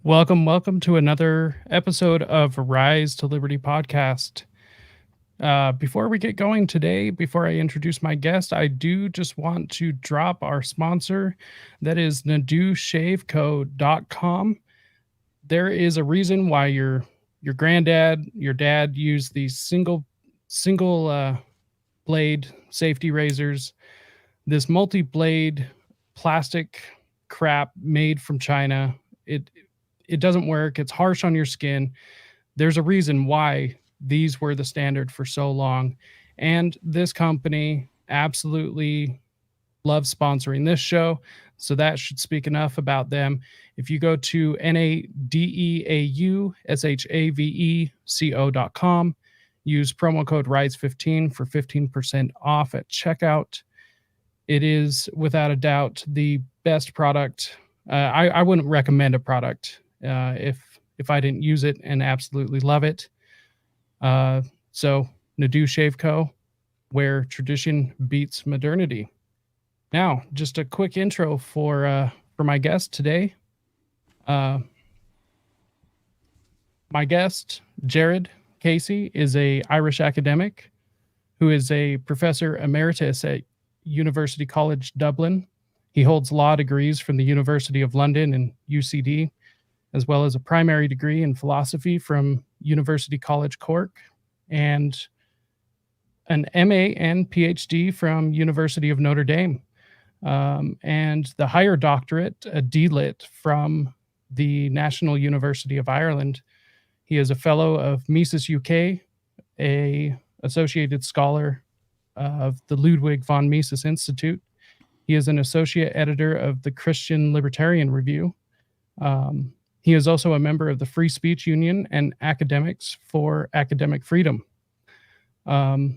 Welcome to another episode of Rise to Liberty podcast. Before we get going today, before I introduce my guest, I do just want to drop our sponsor. That is NaduShaveCo.com. There is a reason why your granddad, your dad used these single blade safety razors. This multi-blade plastic crap made from China. It doesn't work. It's harsh on your skin. There's a reason why these were the standard for so long. And this company absolutely loves sponsoring this show. So that should speak enough about them. If you go to NadeauShaveco.com, use promo code RISE15 for 15% off at checkout. It is without a doubt the best product. I wouldn't recommend a product if I didn't use it and absolutely love it. So Nadu Shave Co., where tradition beats modernity. Now, just a quick intro for my guest today. My guest, Gerard Casey, is a Irish academic who is a Professor Emeritus at University College Dublin. He holds law degrees from the University of London and UCD, as well as a primary degree in philosophy from University College Cork, and an MA and PhD from University of Notre Dame, and the higher doctorate, a DLitt, from the National University of Ireland. He is a fellow of Mises UK, a associated scholar of the Ludwig von Mises Institute. He is an associate editor of the Christian Libertarian Review. He is also a member of the Free Speech Union and Academics for Academic Freedom. He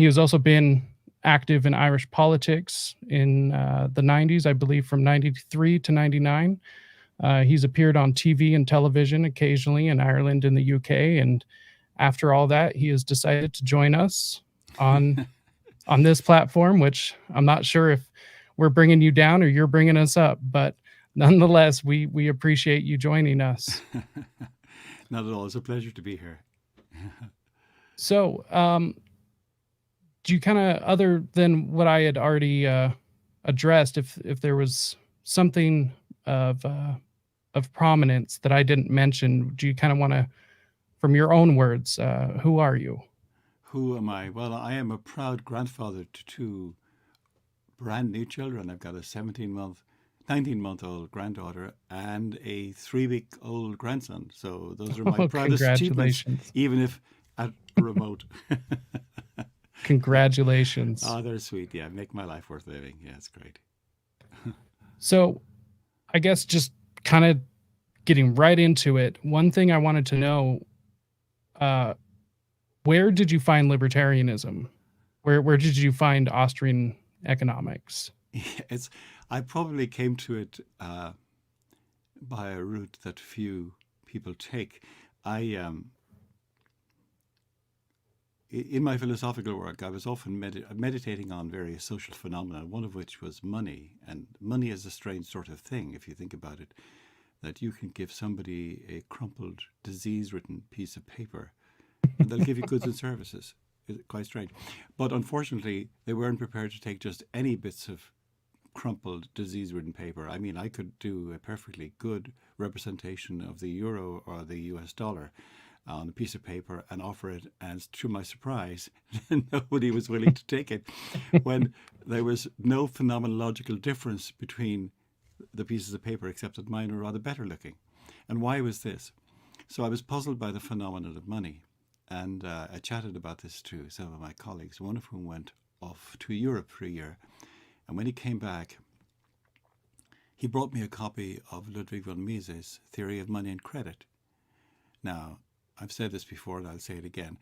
has also been active in Irish politics in the 90s, I believe from 93 to 99. He's appeared on TV and television occasionally in Ireland and the UK. And after all that, he has decided to join us on this platform, which I'm not sure if we're bringing you down or you're bringing us up, but nonetheless, we appreciate you joining us. Not at all. It's a pleasure to be here. So, do you kind of, other than what I had already addressed, if there was something of prominence that I didn't mention, do you kind of want to, from your own words, who are you? Who am I? Well, I am a proud grandfather to two brand new children. I've got a 19-month-old granddaughter and a 3-week-old grandson. So those are my proudest achievements, even if at remote. Congratulations. Oh, they're sweet. Yeah, make my life worth living. Yeah, it's great. So I guess just kind of getting right into it, one thing I wanted to know, where did you find libertarianism? Where did you find Austrian economics? I probably came to it by a route that few people take. In my philosophical work, I was often meditating on various social phenomena, one of which was money. And money is a strange sort of thing, if you think about it, that you can give somebody a crumpled, disease-ridden piece of paper, and they'll give you goods and services. It's quite strange. But unfortunately, they weren't prepared to take just any bits of crumpled, disease-ridden paper. I mean, I could do a perfectly good representation of the euro or the US dollar on a piece of paper and offer it, and to my surprise, nobody was willing to take it when there was no phenomenological difference between the pieces of paper except that mine were rather better looking. And why was this? So I was puzzled by the phenomenon of money, and I chatted about this to some of my colleagues, one of whom went off to Europe for a year. And when he came back, he brought me a copy of Ludwig von Mises' Theory of Money and Credit. Now, I've said this before and I'll say it again.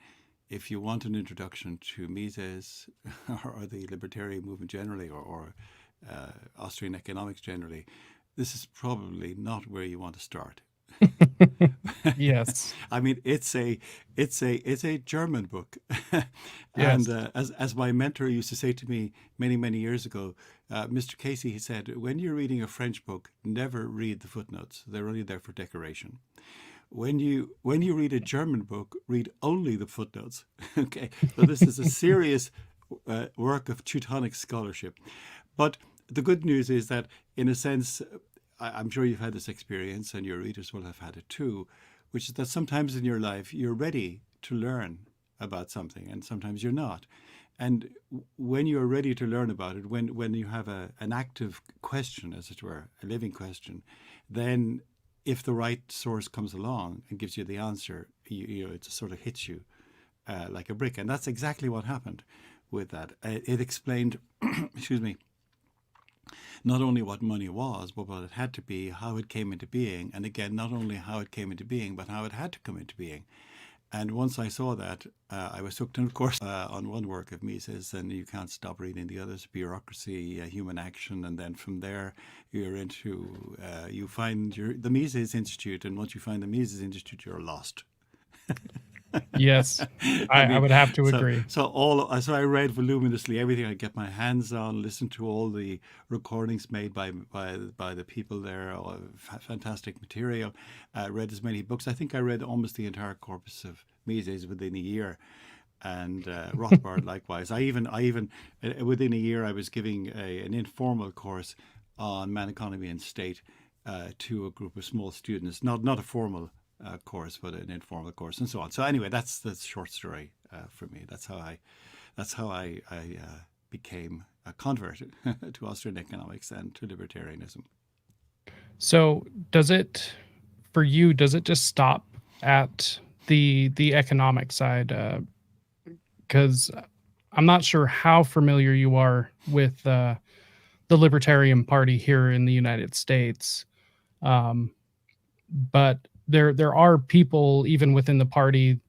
If you want an introduction to Mises or the libertarian movement generally, or Austrian economics generally, this is probably not where you want to start. Yes. I mean, it's a German book, and Yes. as my mentor used to say to me many years ago, Mr. Casey, he said, when you're reading a French book, never read the footnotes. They're only there for decoration. When you read a German book, read only the footnotes. Okay, so this is a serious work of Teutonic scholarship. But the good news is that, in a sense, I'm sure you've had this experience, and your readers will have had it too, which is that sometimes in your life you're ready to learn about something, and sometimes you're not. And when you're ready to learn about it, when you have an active question, as it were, a living question, then if the right source comes along and gives you the answer, it just sort of hits you like a brick. And that's exactly what happened with that. It explained, excuse me, not only what money was, but what it had to be, how it came into being, and again, not only how it came into being, but how it had to come into being. And once I saw that, I was hooked. And of course, on one work of Mises, and you can't stop reading the others: bureaucracy, human action, and then from there you're into you find the Mises Institute, and once you find the Mises Institute, you're lost. Yes. I I mean, would have to so agree. so I read voluminously everything I could get my hands on, listened to all the recordings made by the people there, all fantastic material. Read as many books. I think I read almost the entire corpus of Mises within a year, and Rothbard likewise. I even within a year I was giving an informal course on man, economy, and state to a group of small students, not a formal course, but an informal course, and so on. So anyway, that's the short story for me. That's how I became a convert to Austrian economics and to libertarianism. So for you, does it just stop at the economic side? Because I'm not sure how familiar you are with the Libertarian Party here in the United States, um, but there are people even within the party.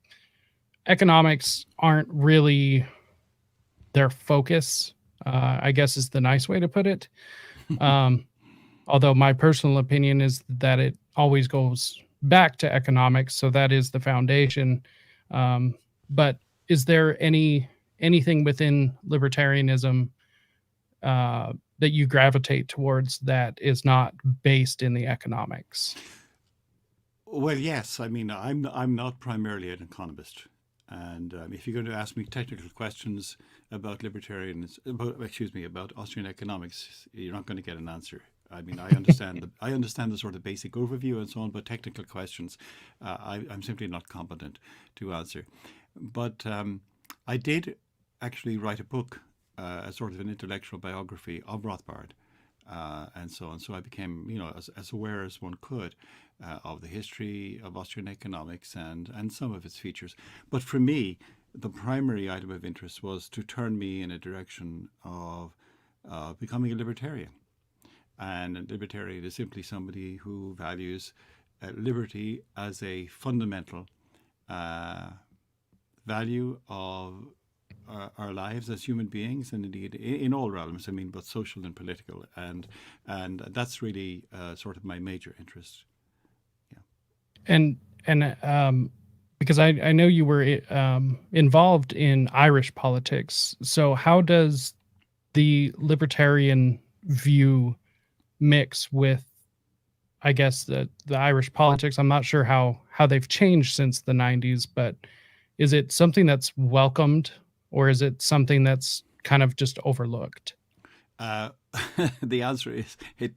Economics aren't really their focus, I guess is the nice way to put it. Um, Although my personal opinion is that it always goes back to economics, so that is the foundation. But is there anything within libertarianism that you gravitate towards that is not based in the economics? Well, yes. I mean, I'm not primarily an economist, and if you're going to ask me technical questions about about Austrian economics, you're not going to get an answer. I mean, I understand the sort of basic overview and so on, but technical questions, I'm simply not competent to answer. But I did actually write a book, a sort of an intellectual biography of Rothbard, and so on. So I became, as aware as one could of the history of Austrian economics and some of its features. But for me, the primary item of interest was to turn me in a direction of becoming a libertarian. And a libertarian is simply somebody who values liberty as a fundamental value of our lives as human beings, and indeed in all realms. I mean, both social and political, and that's really sort of my major interest. Yeah. And because I know you were involved in Irish politics, so how does the libertarian view mix with, I guess, the Irish politics? I'm not sure how they've changed since the 90s, but is it something that's welcomed, or is it something that's kind of just overlooked? Uh, the answer is it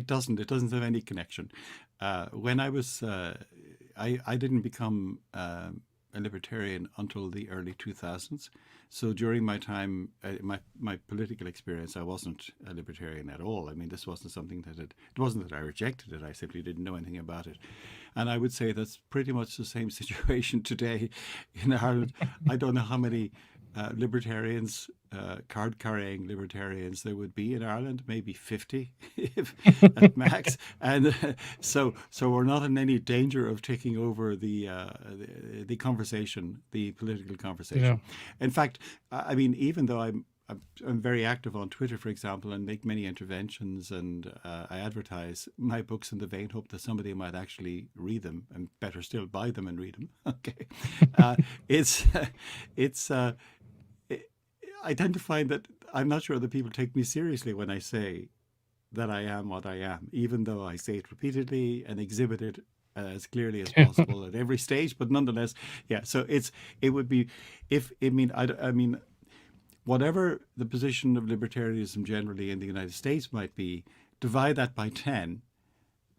doesn't have any connection. When I was I didn't become a libertarian until the early 2000s. So during my time, my political experience, I wasn't a libertarian at all. I mean, this wasn't something it wasn't that I rejected it. I simply didn't know anything about it. And I would say that's pretty much the same situation today in Ireland. I don't know how many libertarians, card-carrying libertarians there would be in Ireland, maybe 50 if, at max. And so we're not in any danger of taking over the conversation, the political Yeah. conversation. In fact, I mean, even though I'm very active on Twitter, for example, and make many interventions, and I advertise my books in the vain hope that somebody might actually read them, and better still, buy them and read them. Okay, it's it's. I tend to find that I'm not sure that people take me seriously when I say that I am what I am, even though I say it repeatedly and exhibit it as clearly as possible at every stage. But nonetheless, yeah. So it would be, if I mean, whatever the position of libertarianism generally in the United States might be, divide that by 10,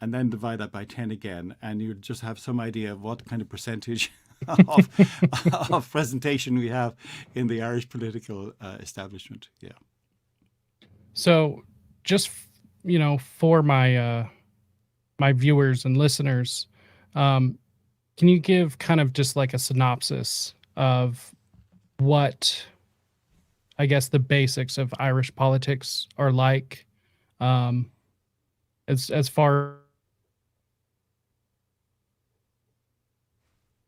and then divide that by 10 again, and you just have some idea of what kind of percentage of presentation we have in the Irish political establishment. Yeah. So just, for my my viewers and listeners, can you give kind of just like a synopsis of what, I guess, the basics of Irish politics are like, as far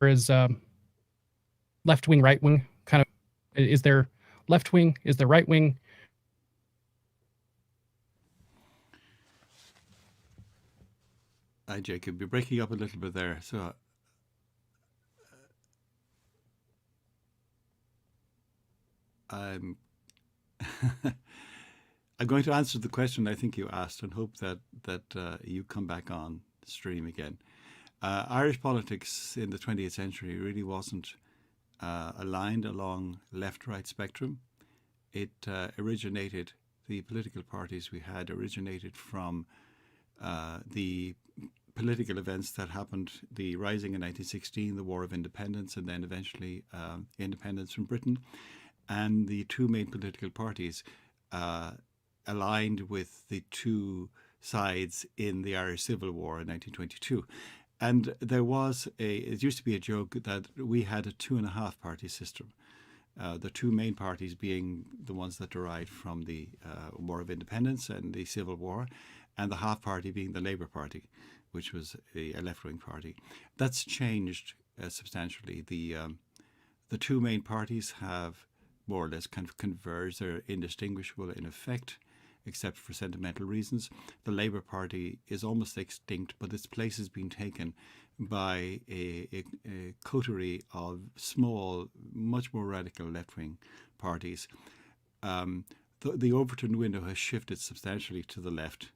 as left wing, right wing, kind of? Is there left wing? Is there right wing? Hi, Jacob. You're breaking up a little bit there. So I'm I'm going to answer the question I think you asked, and hope that you come back on stream again. Irish politics in the 20th century really wasn't aligned along left-right spectrum. It originated, the political parties we had originated from the political events that happened, the Rising in 1916, the War of Independence, and then eventually independence from Britain. And the two main political parties aligned with the two sides in the Irish Civil War in 1922. And there was it used to be a joke that we had a 2.5 party system. The two main parties being the ones that derived from the War of Independence and the Civil War, and the half party being the Labour Party, which was a left-wing party. That's changed substantially. The two main parties have more or less kind of converged. They're indistinguishable in effect, except for sentimental reasons. The Labour Party is almost extinct, but its place has been taken by a coterie of small, much more radical left-wing parties. The Overton window has shifted substantially to the left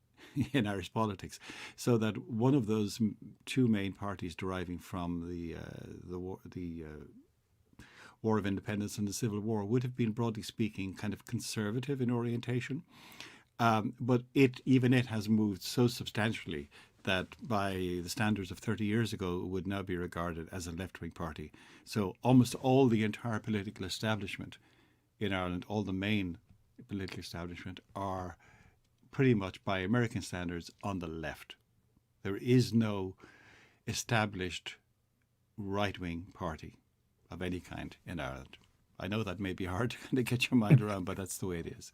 in Irish politics, so that one of those two main parties deriving from the War of Independence and the Civil War would have been, broadly speaking, kind of conservative in orientation. But even it has moved so substantially that by the standards of 30 years ago, it would now be regarded as a left-wing party. So almost all the entire political establishment in Ireland, all the main political establishment, are pretty much by American standards on the left. There is no established right-wing party of any kind in Ireland. I know that may be hard to kind of get your mind around, but that's the way it is.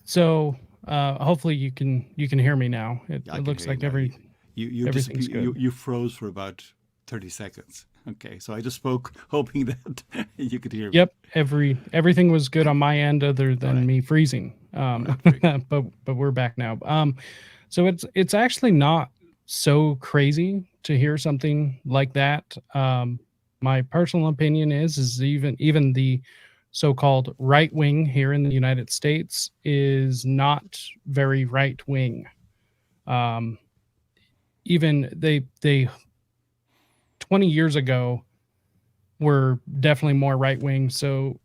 So hopefully you can hear me now. It looks like everything's good. You froze for about 30 seconds. Okay, so I just spoke hoping that you could hear me. Yep, everything was good on my end, other than me freezing. But we're back now. So it's actually not so crazy to hear something like that. My personal opinion is even the so-called right wing here in the United States is not very right wing. Even they 20 years ago were definitely more right wing. So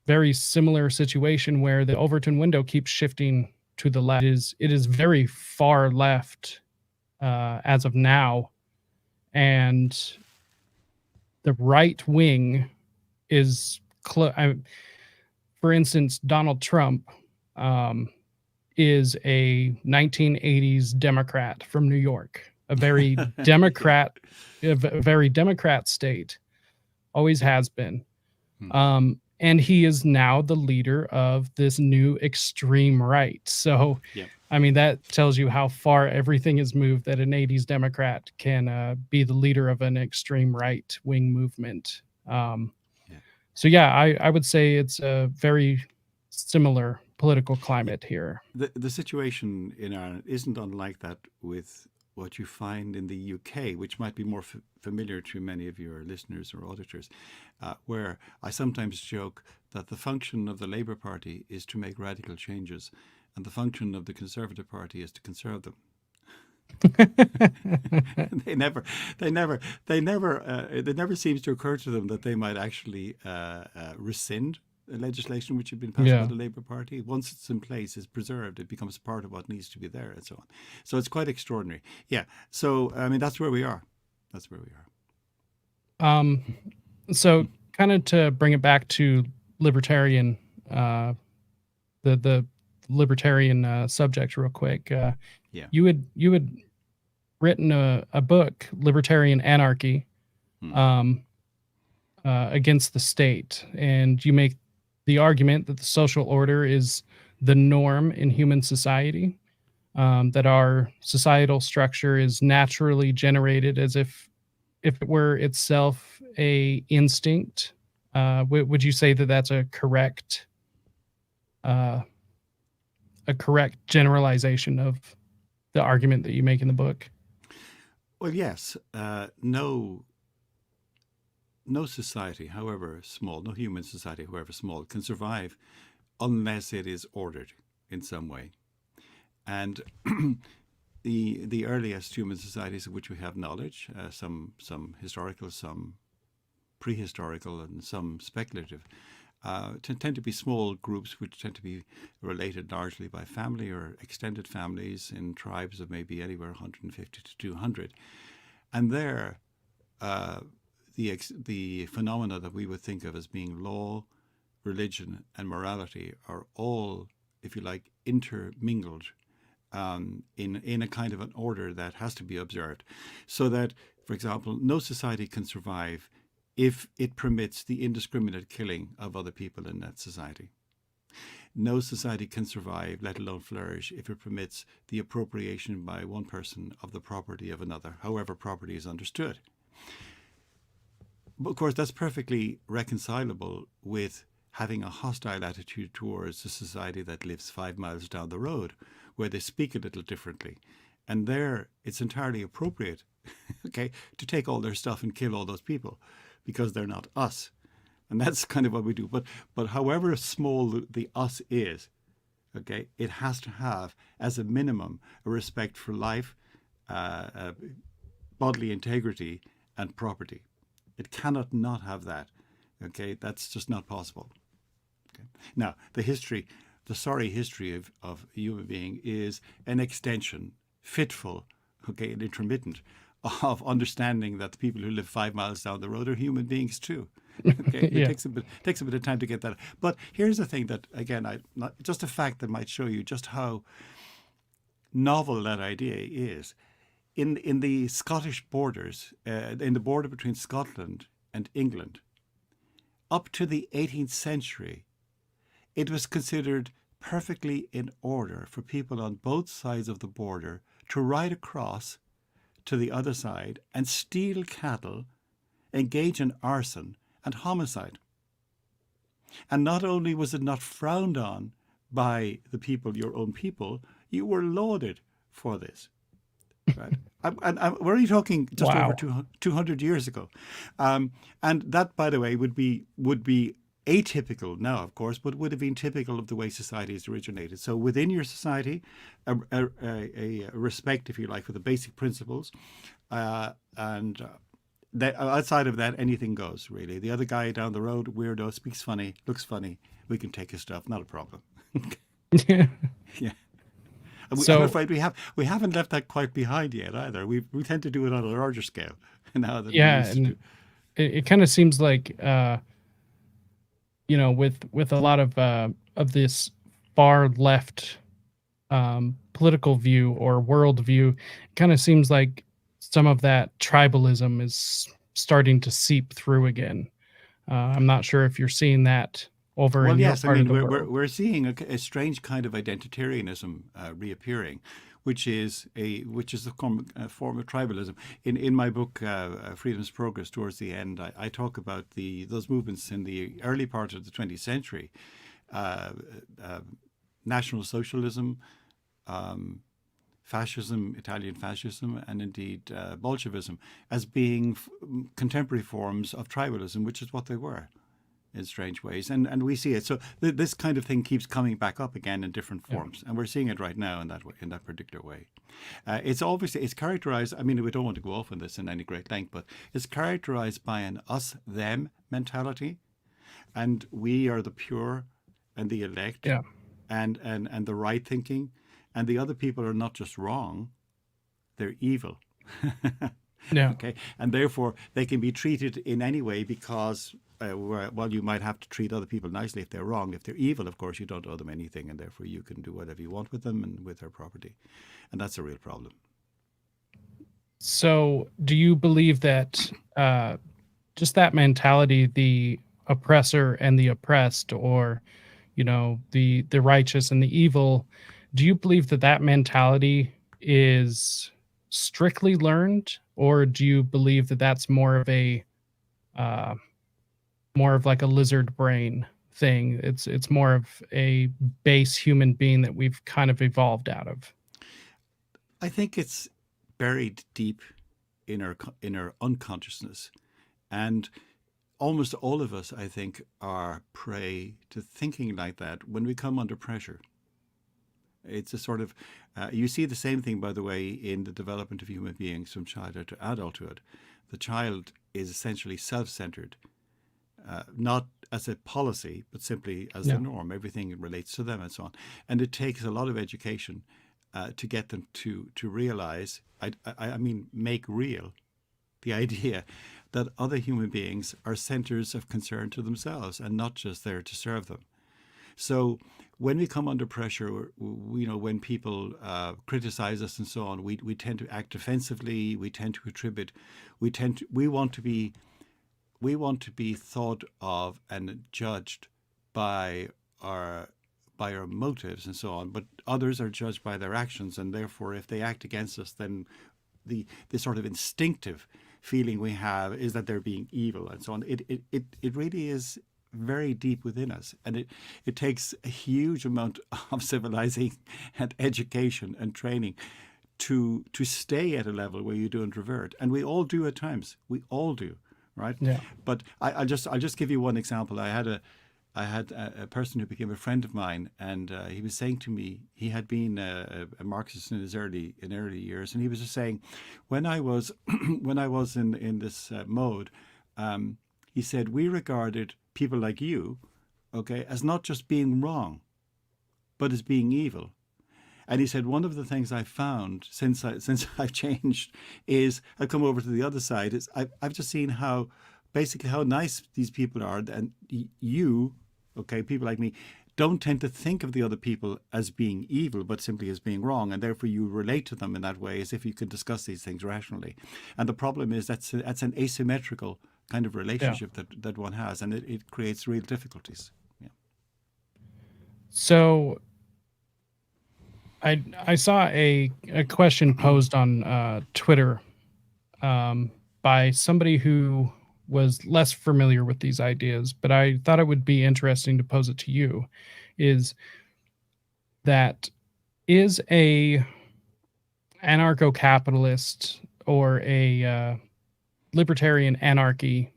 very similar situation where the Overton window keeps shifting to the left. It is very far left as of now, and the right wing is for instance, Donald Trump is a 1980s Democrat from New York, a very Democrat state, always has been. And he is now the leader of this new extreme right. So, yep. I mean, that tells you how far everything has moved, that an 80s Democrat can be the leader of an extreme right wing movement. So, yeah, I would say it's very similar political climate here. The situation in Ireland isn't unlike that with what you find in the UK, which might be more familiar to many of your listeners or auditors, where I sometimes joke that the function of the Labour Party is to make radical changes, and the function of the Conservative Party is to conserve them. They never seems to occur to them that they might actually rescind legislation which had been passed by the Labour Party. Once it's in place, is preserved, it becomes part of what needs to be there, and so on. So it's quite extraordinary. Yeah. So I mean, that's where we are. That's where we are. So kind of to bring it back to libertarian, the libertarian subject, real quick. You had written a book, Libertarian Anarchy, against the state, and you make the argument that the social order is the norm in human society, that our societal structure is naturally generated as if it were itself a instinct. Would you say that that's a correct generalization of the argument that you make in the book? Well, yes. No society, however small, no human society, however small, can survive unless it is ordered in some way. And the earliest human societies of which we have knowledge, some historical, some prehistorical, and some speculative, tend to be small groups which tend to be related largely by family or extended families in tribes of maybe anywhere 150 to 200. And there, the phenomena that we would think of as being law, religion, and morality are all, if you like, intermingled in a kind of an order that has to be observed. So that, for example, no society can survive if it permits the indiscriminate killing of other people in that society. No society can survive, let alone flourish, if it permits the appropriation by one person of the property of another, however property is understood. But of course, that's perfectly reconcilable with having a hostile attitude towards a society that lives 5 miles down the road, where they speak a little differently. And there, it's entirely appropriate, okay, to take all their stuff and kill all those people, because they're not us. And that's kind of what we do. But however small the us is, okay, it has to have, as a minimum, a respect for life, bodily integrity, and property. It cannot not have that. Okay, that's just not possible. Okay. Now, the sorry history of a human being is an extension, fitful, okay, and intermittent, of understanding that the people who live 5 miles down the road are human beings too. Okay, it takes a bit of time to get that. But here's the thing that, again, just a fact that might show you just how novel that idea is. In the Scottish borders, in the border between Scotland and England, up to the 18th century, it was considered perfectly in order for people on both sides of the border to ride across to the other side and steal cattle, engage in arson and homicide. And not only was it not frowned on by the people, your own people, you were lauded for this. Right. And we're only talking just over 200 years ago. And that, by the way, would be atypical now, of course, but would have been typical of the way societies originated. So within your society, a respect, if you like, for the basic principles. And outside of that, anything goes, really. The other guy down the road, weirdo, speaks funny, looks funny. We can take his stuff, not a problem. Yeah. Yeah. I'm afraid we haven't left that quite behind yet either. We tend to do it on a larger scale now than we used to do. It kind of seems like with a lot of this far left political view or world view, it kind of seems like some of that tribalism is starting to seep through again. I'm not sure if you're seeing that over in your part of the world. We're seeing a strange kind of identitarianism reappearing, which is a form of tribalism. In my book, Freedom's Progress, towards the end, I talk about those movements in the early part of the 20th century, uh, uh, National Socialism, fascism, Italian fascism, and indeed Bolshevism as being contemporary forms of tribalism, which is what they were in strange ways. And we see it. So this kind of thing keeps coming back up again in different forms. And we're seeing it right now in that way, in that particular way. It's characterized, I mean, we don't want to go off on this in any great length, but it's characterized by an us-them mentality. And we are the pure and the elect and the right thinking. And the other people are not just wrong, they're evil. Okay. And therefore, they can be treated in any way because, well, you might have to treat other people nicely if they're wrong. If they're evil, of course, you don't owe them anything, and therefore you can do whatever you want with them and with their property. And that's a real problem. So do you believe that just that mentality, the oppressor and the oppressed, or, the righteous and the evil, do you believe that that mentality is strictly learned, or do you believe that that's more of like a lizard brain thing? It's more of a base human being that we've kind of evolved out of. I think it's buried deep in our unconsciousness, and almost all of us, I think, are prey to thinking like that when we come under pressure. It's a sort of, you see the same thing, by the way, in the development of human beings from childhood to adulthood. The child is essentially self-centered, not as a policy, but simply as the norm. Everything relates to them and so on. And it takes a lot of education to get them to realize, I mean, make real the idea that other human beings are centers of concern to themselves and not just there to serve them. So when we come under pressure, when people criticize us and so on, we tend to act defensively. We tend to attribute. We want to be thought of and judged by our motives and so on. But others are judged by their actions, and therefore, if they act against us, then the sort of instinctive feeling we have is that they're being evil and so on. It really is very deep within us, and it takes a huge amount of civilizing and education and training to stay at a level where you don't revert. And we all do at times. We all do, right? Yeah. But I'll just give you one example. I had a person who became a friend of mine, and he was saying to me, he had been a Marxist in his early years, and he was just saying, when I was in this mode, he said, we regarded people like you, okay, as not just being wrong, but as being evil. And he said, one of the things I found since I've changed is I've come over to the other side, is I've just seen how nice these people are, and you, okay, people like me, don't tend to think of the other people as being evil, but simply as being wrong, and therefore you relate to them in that way as if you could discuss these things rationally. And the problem is that's an asymmetrical kind of relationship that one has, and it creates real difficulties. Yeah. So I saw a question posed on Twitter by somebody who was less familiar with these ideas, but I thought it would be interesting to pose it to you, is a anarcho-capitalist or a libertarian anarchy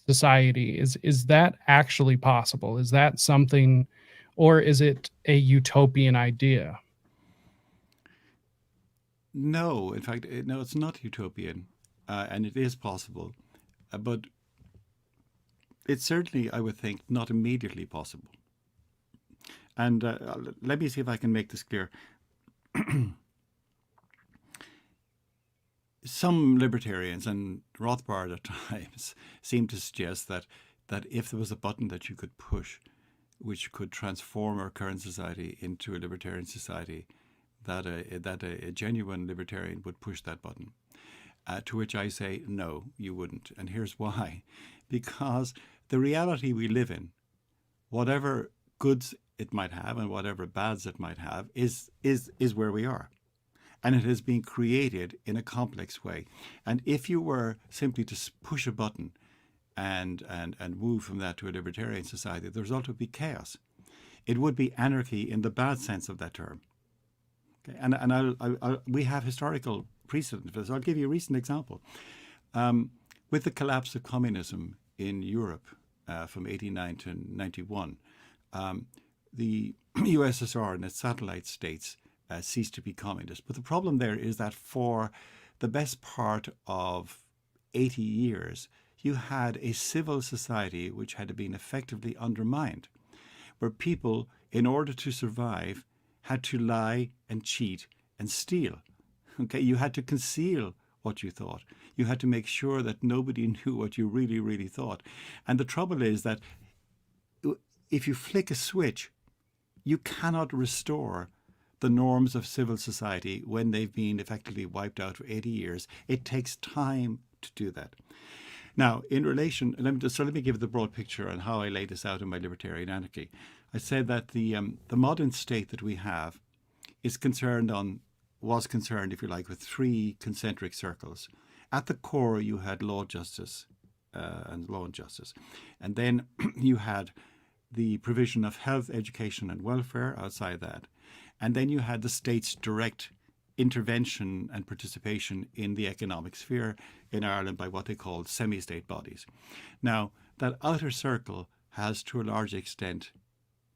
society, is that actually possible? Is that something, or is it a utopian idea? No, in fact, no, it's not utopian, and it is possible, but it's certainly, I would think, not immediately possible. And let me see if I can make this clear. Some libertarians, and Rothbard at times, seem to suggest that if there was a button that you could push, which could transform our current society into a libertarian society, that a genuine libertarian would push that button. To which I say, no, you wouldn't. And here's why. Because the reality we live in, whatever goods it might have and whatever bads it might have, is where we are. And it has been created in a complex way. And if you were simply to push a button and move from that to a libertarian society, the result would be chaos. It would be anarchy in the bad sense of that term. Okay? We have historical precedent for this. I'll give you a recent example. With the collapse of communism in Europe from 89 to 91, the USSR and its satellite states ceased to be communist. But the problem there is that for the best part of 80 years, you had a civil society which had been effectively undermined, where people, in order to survive, had to lie and cheat and steal. Okay, you had to conceal what you thought. You had to make sure that nobody knew what you really, really thought. And the trouble is that if you flick a switch, you cannot restore the norms of civil society when they've been effectively wiped out for 80 years. It takes time to do that. Now, in relation, let me give the broad picture on how I lay this out in my Libertarian Anarchy. I said that the modern state that we have was concerned, if you like, with three concentric circles. At the core, you had law, justice, and law and justice. And then you had the provision of health, education, and welfare outside that. And then you had the state's direct intervention and participation in the economic sphere in Ireland by what they called semi-state bodies. Now, that outer circle has, to a large extent,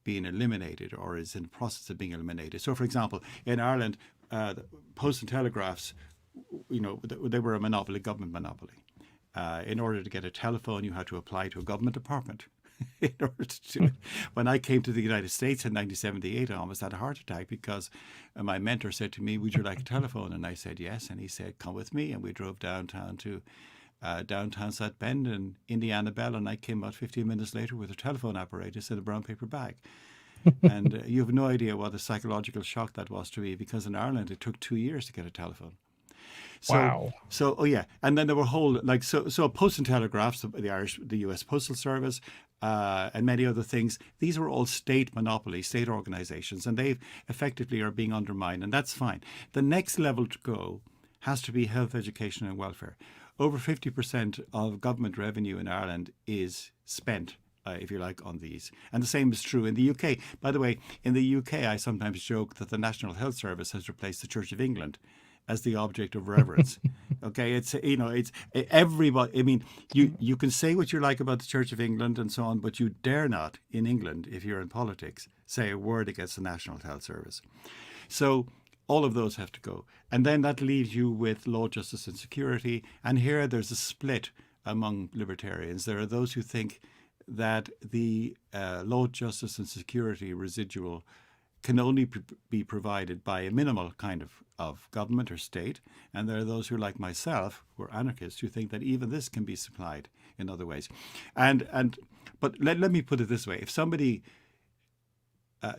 been eliminated or is in the process of being eliminated. So, for example, in Ireland, post and telegraphs, they were a monopoly, government monopoly. In order to get a telephone, you had to apply to a government department in order to do it. When I came to the United States in 1978, I almost had a heart attack because my mentor said to me, "Would you like a telephone?" And I said yes. And he said, "Come with me." And we drove downtown to downtown South Bend in Indiana Bell. And I came out 15 minutes later with a telephone apparatus in a brown paper bag. And you have no idea what a psychological shock that was to me, because in Ireland it took 2 years to get a telephone. So, Wow. So, oh yeah, and then there were so post and telegraphs, the U.S. Postal Service, and many other things. These were all state monopolies, state organizations, and they effectively are being undermined, and that's fine. The next level to go has to be health, education, and welfare. Over 50% of government revenue in Ireland is spent, if you like, on these. And the same is true in the UK. By the way, in the UK, I sometimes joke that the National Health Service has replaced the Church of England as the object of reverence. Okay, it's everybody. I mean, you can say what you like about the Church of England and so on, but you dare not in England, if you're in politics, say a word against the National Health Service. So all of those have to go. And then that leaves you with law, justice, and security. And here there's a split among libertarians. There are those who think that the law, justice, and security residual can only be provided by a minimal kind of government or state. And there are those who, like myself, who are anarchists, who think that even this can be supplied in other ways. But let me put it this way. If somebody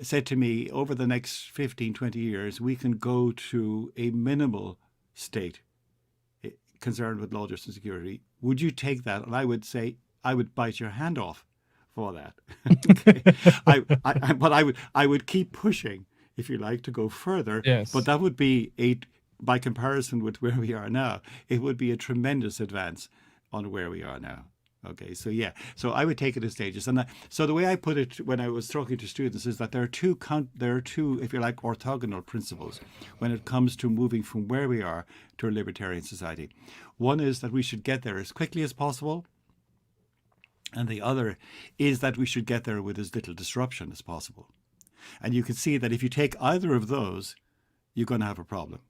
said to me, over the next 15, 20 years, we can go to a minimal state concerned with law, justice, and security, would you take that? And I would say, I would bite your hand off for that. Okay. But I would keep pushing, if you like, to go further. Yes. But that would be by comparison with where we are now, it would be a tremendous advance on where we are now. Okay, so yeah, so I would take it in stages, and so the way I put it when I was talking to students is that there are two, if you like, orthogonal principles when it comes to moving from where we are to a libertarian society. One is that we should get there as quickly as possible, and the other is that we should get there with as little disruption as possible. And you can see that if you take either of those, you're going to have a problem.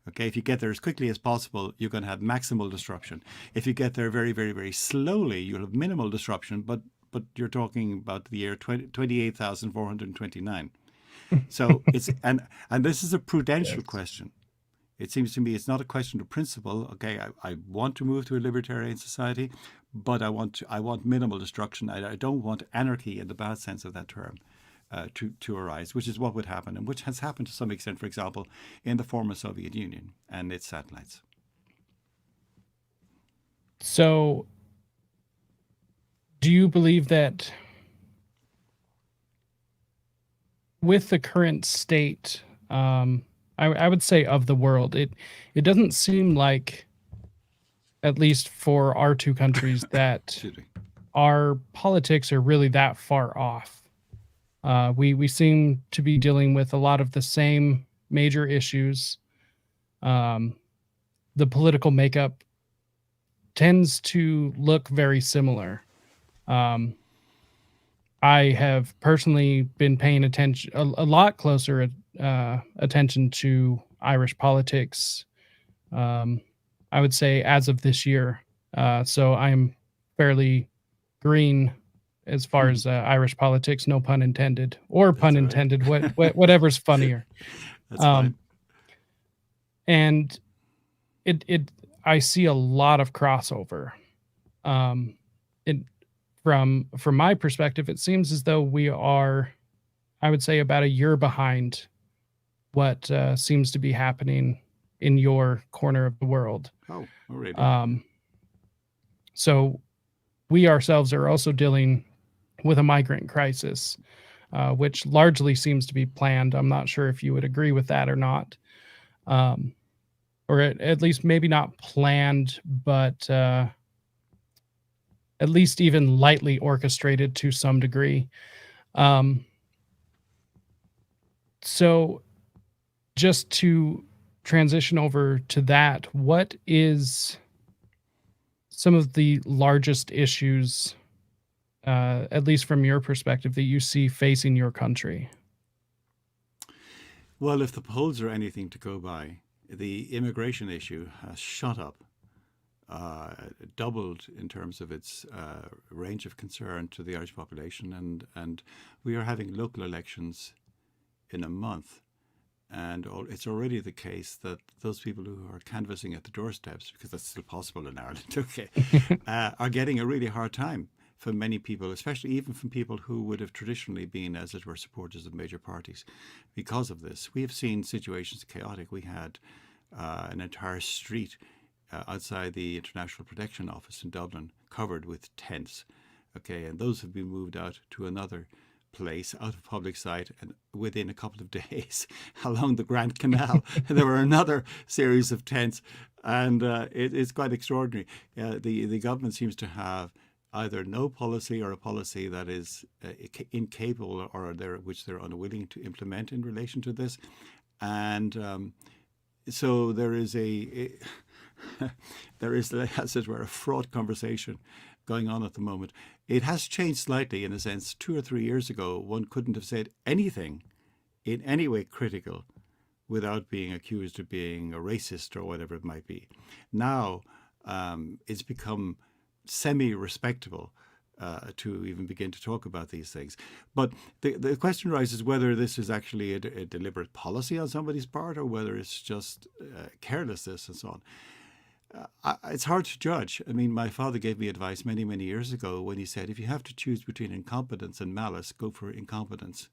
Okay, if you get there as quickly as possible, you're going to have maximal disruption. If you get there very, very, very slowly, you'll have minimal disruption, but you're talking about the year 28,429. So it's and this is a prudential question. It seems to me it's not a question of principle. Okay, I want to move to a libertarian society, but I want minimal destruction. I don't want anarchy in the bad sense of that term. To arise, which is what would happen, and which has happened to some extent, for example, in the former Soviet Union and its satellites. So, do you believe that with the current state, I would say, of the world, it doesn't seem like, at least for our two countries, that our politics are really that far off. We seem to be dealing with a lot of the same major issues. The political makeup tends to look very similar. I have personally been paying attention, a lot closer attention to Irish politics, I would say, as of this year. So I'm fairly green as far as Irish politics, no pun intended, or That's pun all right. intended, whatever's funnier. That's fine. And I see a lot of crossover. It from my perspective, it seems as though we are, I would say, about a year behind what seems to be happening in your corner of the world. Oh, already. So we ourselves are also dealing with a migrant crisis, which largely seems to be planned. I'm not sure if you would agree with that or not. Or at least maybe not planned, but at least even lightly orchestrated to some degree. So just to transition over to that, what is some of the largest issues, at least from your perspective, that you see facing your country? Well, if the polls are anything to go by, the immigration issue has shot up, doubled in terms of its range of concern to the Irish population, and we are having local elections in a month. And it's already the case that those people who are canvassing at the doorsteps, because that's still possible in Ireland, okay, are getting a really hard time for many people, especially even from people who would have traditionally been, as it were, supporters of major parties. Because of this, we have seen situations chaotic. We had an entire street outside the International Protection Office in Dublin covered with tents, okay, and those have been moved out to another place out of public sight, and within a couple of days along the Grand Canal there were another series of tents, and it's quite extraordinary. The government seems to have either no policy or a policy that is incapable, or which they're unwilling to implement in relation to this, and so there is there is, as it were, a fraught conversation going on at the moment. It has changed slightly in a sense. 2 or 3 years ago, one couldn't have said anything in any way critical without being accused of being a racist or whatever it might be. Now it's become semi-respectable to even begin to talk about these things. But the question arises whether this is actually a deliberate policy on somebody's part, or whether it's just carelessness and so on. It's hard to judge. I mean, my father gave me advice many, many years ago when he said, if you have to choose between incompetence and malice, go for incompetence.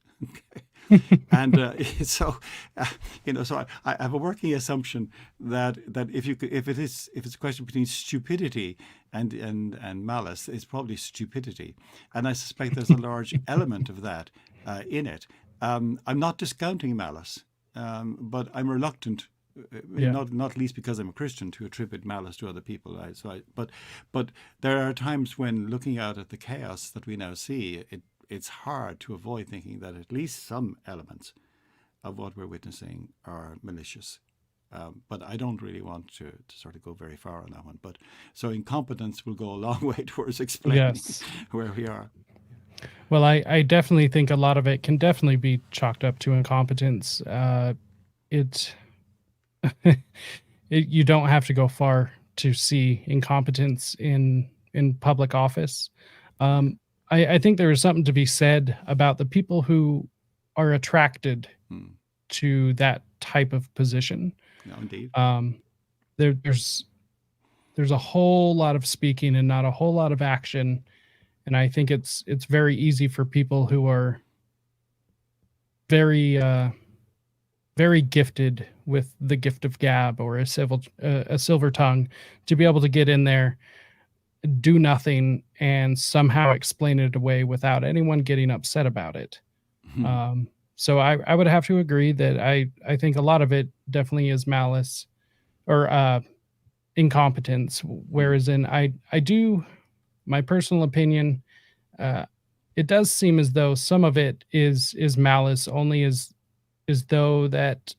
And so I have a working assumption that if it's a question between stupidity and malice, it's probably stupidity, and I suspect there's a large element of that in it. I'm not discounting malice, but I'm reluctant. Not least because I'm a Christian, to attribute malice to other people. But there are times when, looking out at the chaos that we now see, it's hard to avoid thinking that at least some elements of what we're witnessing are malicious. But I don't really want to sort of go very far on that one. But so incompetence will go a long way towards explaining where we are. Well, I definitely think a lot of it can definitely be chalked up to incompetence. You don't have to go far to see incompetence in public office. I think there is something to be said about the people who are attracted to that type of position. No, indeed. There's a whole lot of speaking and not a whole lot of action, and I think it's very easy for people who are very very gifted with the gift of gab or a silver tongue to be able to get in there, do nothing, and somehow explain it away without anyone getting upset about it. So I would have to agree that I think a lot of it definitely is malice or incompetence, whereas I do, my personal opinion, it does seem as though some of it is malice, only as though that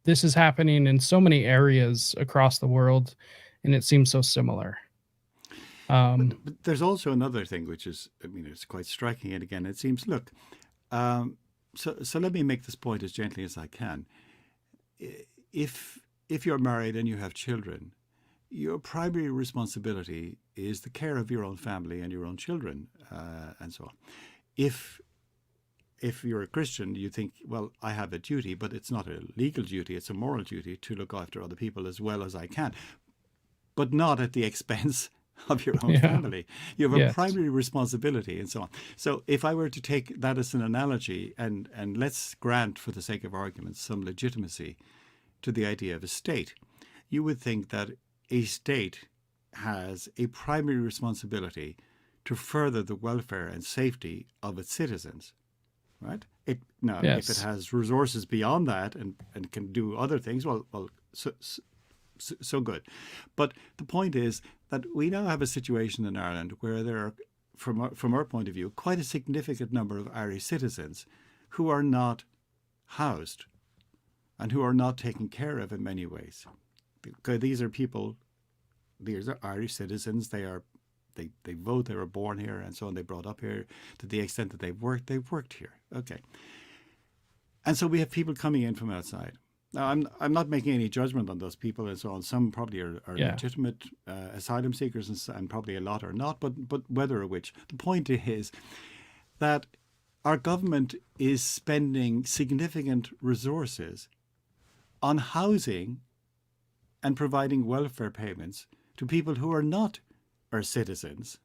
this is happening in so many areas across the world, and it seems so similar. But there's also another thing which is, I mean, it's quite striking. And again, it seems, look, so let me make this point as gently as I can. If you're married and you have children, your primary responsibility is the care of your own family and your own children, and so on. If you're a Christian, you think, well, I have a duty, but it's not a legal duty, it's a moral duty to look after other people as well as I can, but not at the expense of your own family. You have a primary responsibility and so on. So if I were to take that as an analogy, and let's grant, for the sake of argument, some legitimacy to the idea of a state, you would think that a state has a primary responsibility to further the welfare and safety of its citizens, right? If it has resources beyond that and can do other things, well, so good. But the point is that we now have a situation in Ireland where there are, from our point of view, quite a significant number of Irish citizens who are not housed and who are not taken care of in many ways. Because these are people, these are Irish citizens, they vote, they were born here and so on, they brought up here. To the extent that they've worked here. Okay. And so we have people coming in from outside. Now, I'm not making any judgment on those people and so on. Some probably are legitimate asylum seekers, and probably a lot are not, but whether or which. The point is that our government is spending significant resources on housing and providing welfare payments to people who are not our citizens.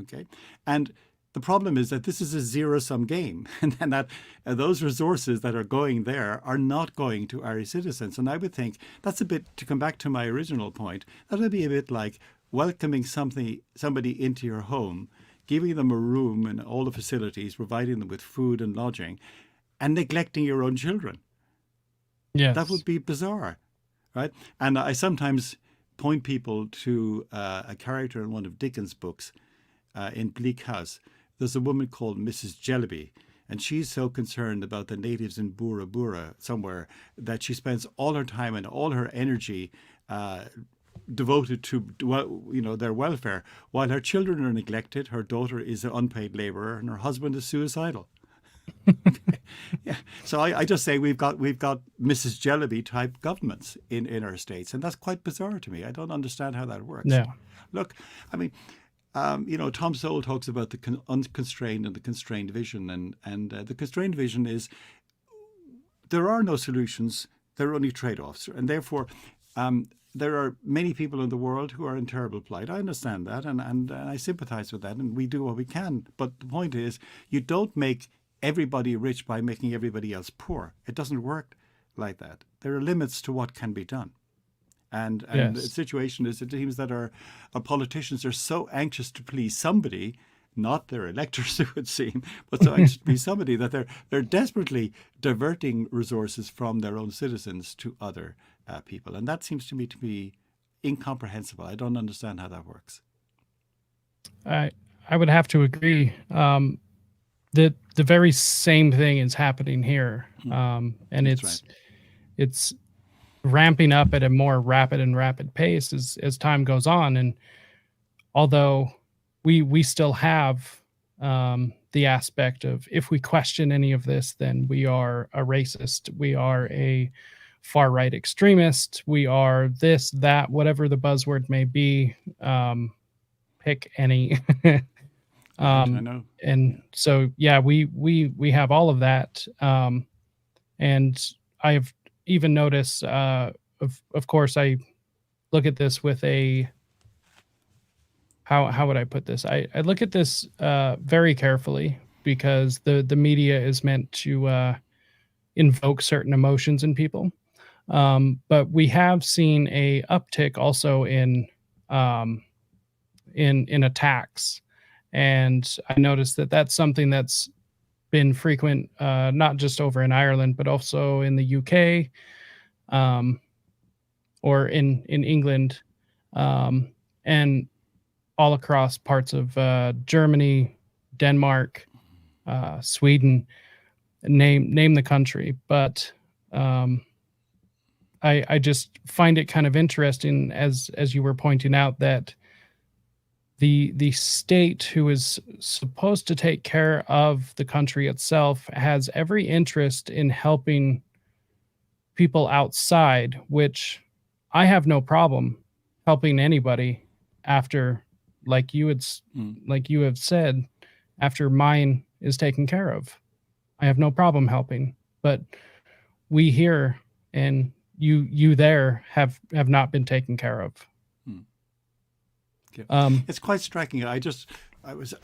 Okay? And the problem is that this is a zero-sum game, and that those resources that are going there are not going to Irish citizens. And I would think that's a bit, to come back to my original point, that would be a bit like welcoming somebody into your home, giving them a room and all the facilities, providing them with food and lodging, and neglecting your own children. Yes. That would be bizarre, right? And I sometimes point people to a character in one of Dickens' books, in Bleak House. There's a woman called Mrs. Jellyby, and she's so concerned about the natives in Bura Bura somewhere that she spends all her time and all her energy devoted to their welfare, while her children are neglected, her daughter is an unpaid labourer, and her husband is suicidal. Yeah. So I just say we've got Mrs. Jellyby type governments in our states, and that's quite bizarre to me. I don't understand how that works. Yeah. Look, I mean, Tom Sowell talks about the unconstrained and the constrained vision, and the constrained vision is there are no solutions, there are only trade-offs, and therefore there are many people in the world who are in terrible plight. I understand that, and I sympathize with that, and we do what we can. But the point is, you don't make everybody rich by making everybody else poor. It doesn't work like that. There are limits to what can be done. And the situation is, it seems that our politicians are so anxious to please somebody, not their electors, it would seem, but so anxious to please somebody that they're desperately diverting resources from their own citizens to other people. And that seems to me to be incomprehensible. I don't understand how that works. I would have to agree. The very same thing is happening here, and it's ramping up at a more rapid pace as time goes on. And although we still have the aspect of, if we question any of this, then we are a racist, we are a far right extremist, we are this, that, whatever the buzzword may be. Pick any. I know. And so, yeah, we have all of that. And I have even noticed, of course, I look at this with a, how would I put this? I look at this very carefully, because the media is meant to invoke certain emotions in people. But we have seen a uptick also in attacks. And I noticed that that's something that's been frequent, not just over in Ireland, but also in the UK, or in England, and all across parts of Germany, Denmark, Sweden, name the country. But I just find it kind of interesting, as you were pointing out, that the state, who is supposed to take care of the country itself, has every interest in helping people outside, which I have no problem helping anybody after, like you have said, after mine is taken care of. I have no problem helping. But we here and you there have not been taken care of. Okay. It's quite striking. I was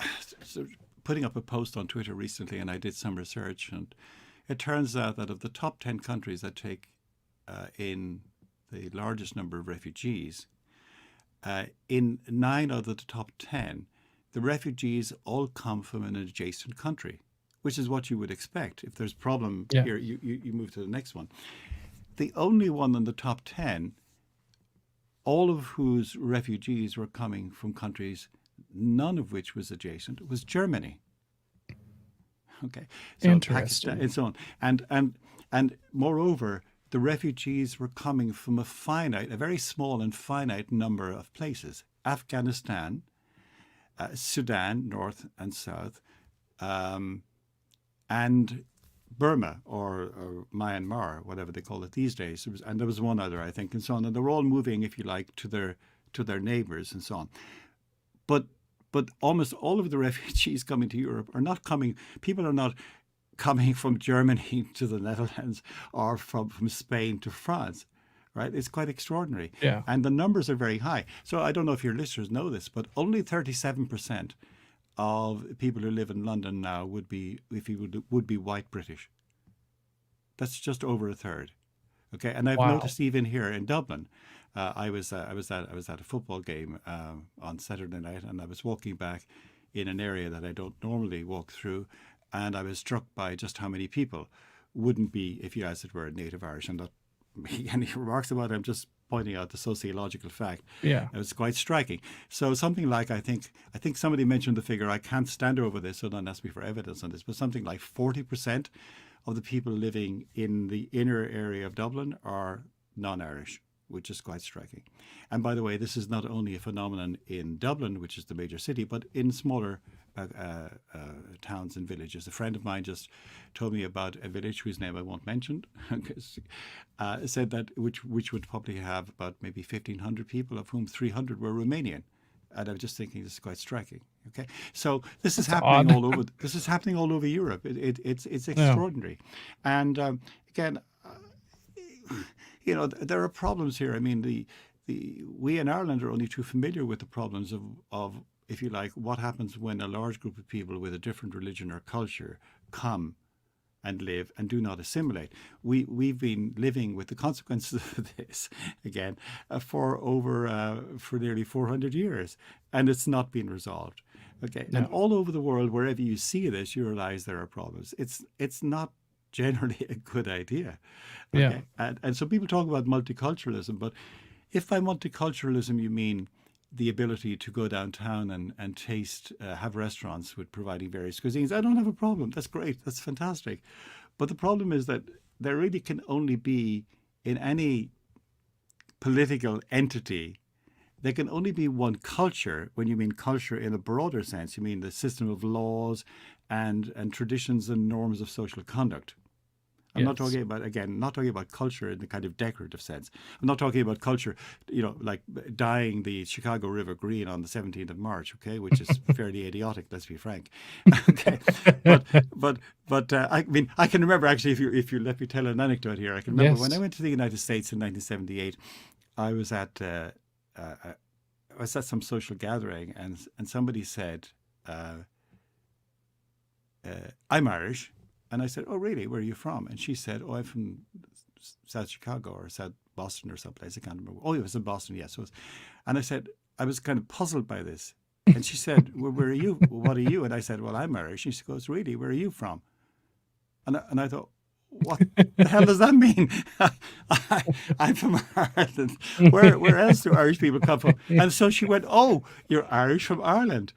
putting up a post on Twitter recently, and I did some research, and it turns out that of the top 10 countries that take in the largest number of refugees, in 9 out of the top 10, the refugees all come from an adjacent country, which is what you would expect. If there's a problem here, you move to the next one. The only one in the top 10, all of whose refugees were coming from countries, none of which was adjacent, was Germany. Okay, so Interesting. Pakistan and so on, and moreover, the refugees were coming from a very small and finite number of places: Afghanistan, Sudan, north and south, and Burma or Myanmar, whatever they call it these days. And there was one other, I think, and so on. And they're all moving, if you like, to their neighbours and so on. But almost all of the refugees coming to Europe are not coming. People are not coming from Germany to the Netherlands or from Spain to France. Right? It's quite extraordinary. Yeah. And the numbers are very high. So I don't know if your listeners know this, but only 37% of people who live in London now would be white British. That's just over a third. Okay, and I've noticed even here in Dublin, I was at a football game on Saturday night, and I was walking back in an area that I don't normally walk through, and I was struck by just how many people wouldn't be, if you as it were, native Irish. And not making any remarks about it, I'm just pointing out the sociological fact. Yeah. It's quite striking. So something like, I think somebody mentioned the figure, I can't stand over this, so don't ask me for evidence on this, but something like 40% of the people living in the inner area of Dublin are non-Irish, which is quite striking. And by the way, this is not only a phenomenon in Dublin, which is the major city, but in smaller towns and villages. A friend of mine just told me about a village whose name I won't mention, said that which would probably have about maybe 1,500 people, of whom 300 were Romanian. And I'm just thinking this is quite striking. Okay, so this is happening all over. This is happening all over Europe. It's extraordinary, and again, there are problems here. I mean, we in Ireland are only too familiar with the problems of, if you like, what happens when a large group of people with a different religion or culture come and live and do not assimilate. We've been living with the consequences of this again for nearly 400 years, and it's not been resolved. Okay, no. And all over the world, wherever you see this, you realize there are problems. It's not generally a good idea. Okay? Yeah. And so people talk about multiculturalism, but if by multiculturalism you mean the ability to go downtown and taste, have restaurants with providing various cuisines, I don't have a problem. That's great. That's fantastic. But the problem is that there really can only be, in any political entity, there can only be one culture. When you mean culture in a broader sense, you mean the system of laws and traditions and norms of social conduct. I'm not talking about culture in the kind of decorative sense. I'm not talking about culture, like dyeing the Chicago River green on the 17th of March, okay, which is fairly idiotic, let's be frank. Okay, but I mean, I can remember actually, if you let me tell an anecdote here, I can remember when I went to the United States in 1978, I was at some social gathering, and somebody said, "I'm Irish." And I said, "Oh, really? Where are you from?" And she said, "Oh, I'm from South Chicago or South Boston or someplace. I can't remember." "Oh, it was in Boston, yes." And I said, I was kind of puzzled by this. And she said, "Well, where are you? What are you?" And I said, "Well, I'm Irish." And she goes, "Really? Where are you from?" And I thought, what the hell does that mean? I'm from Ireland. Where else do Irish people come from? And so she went, "Oh, you're Irish from Ireland."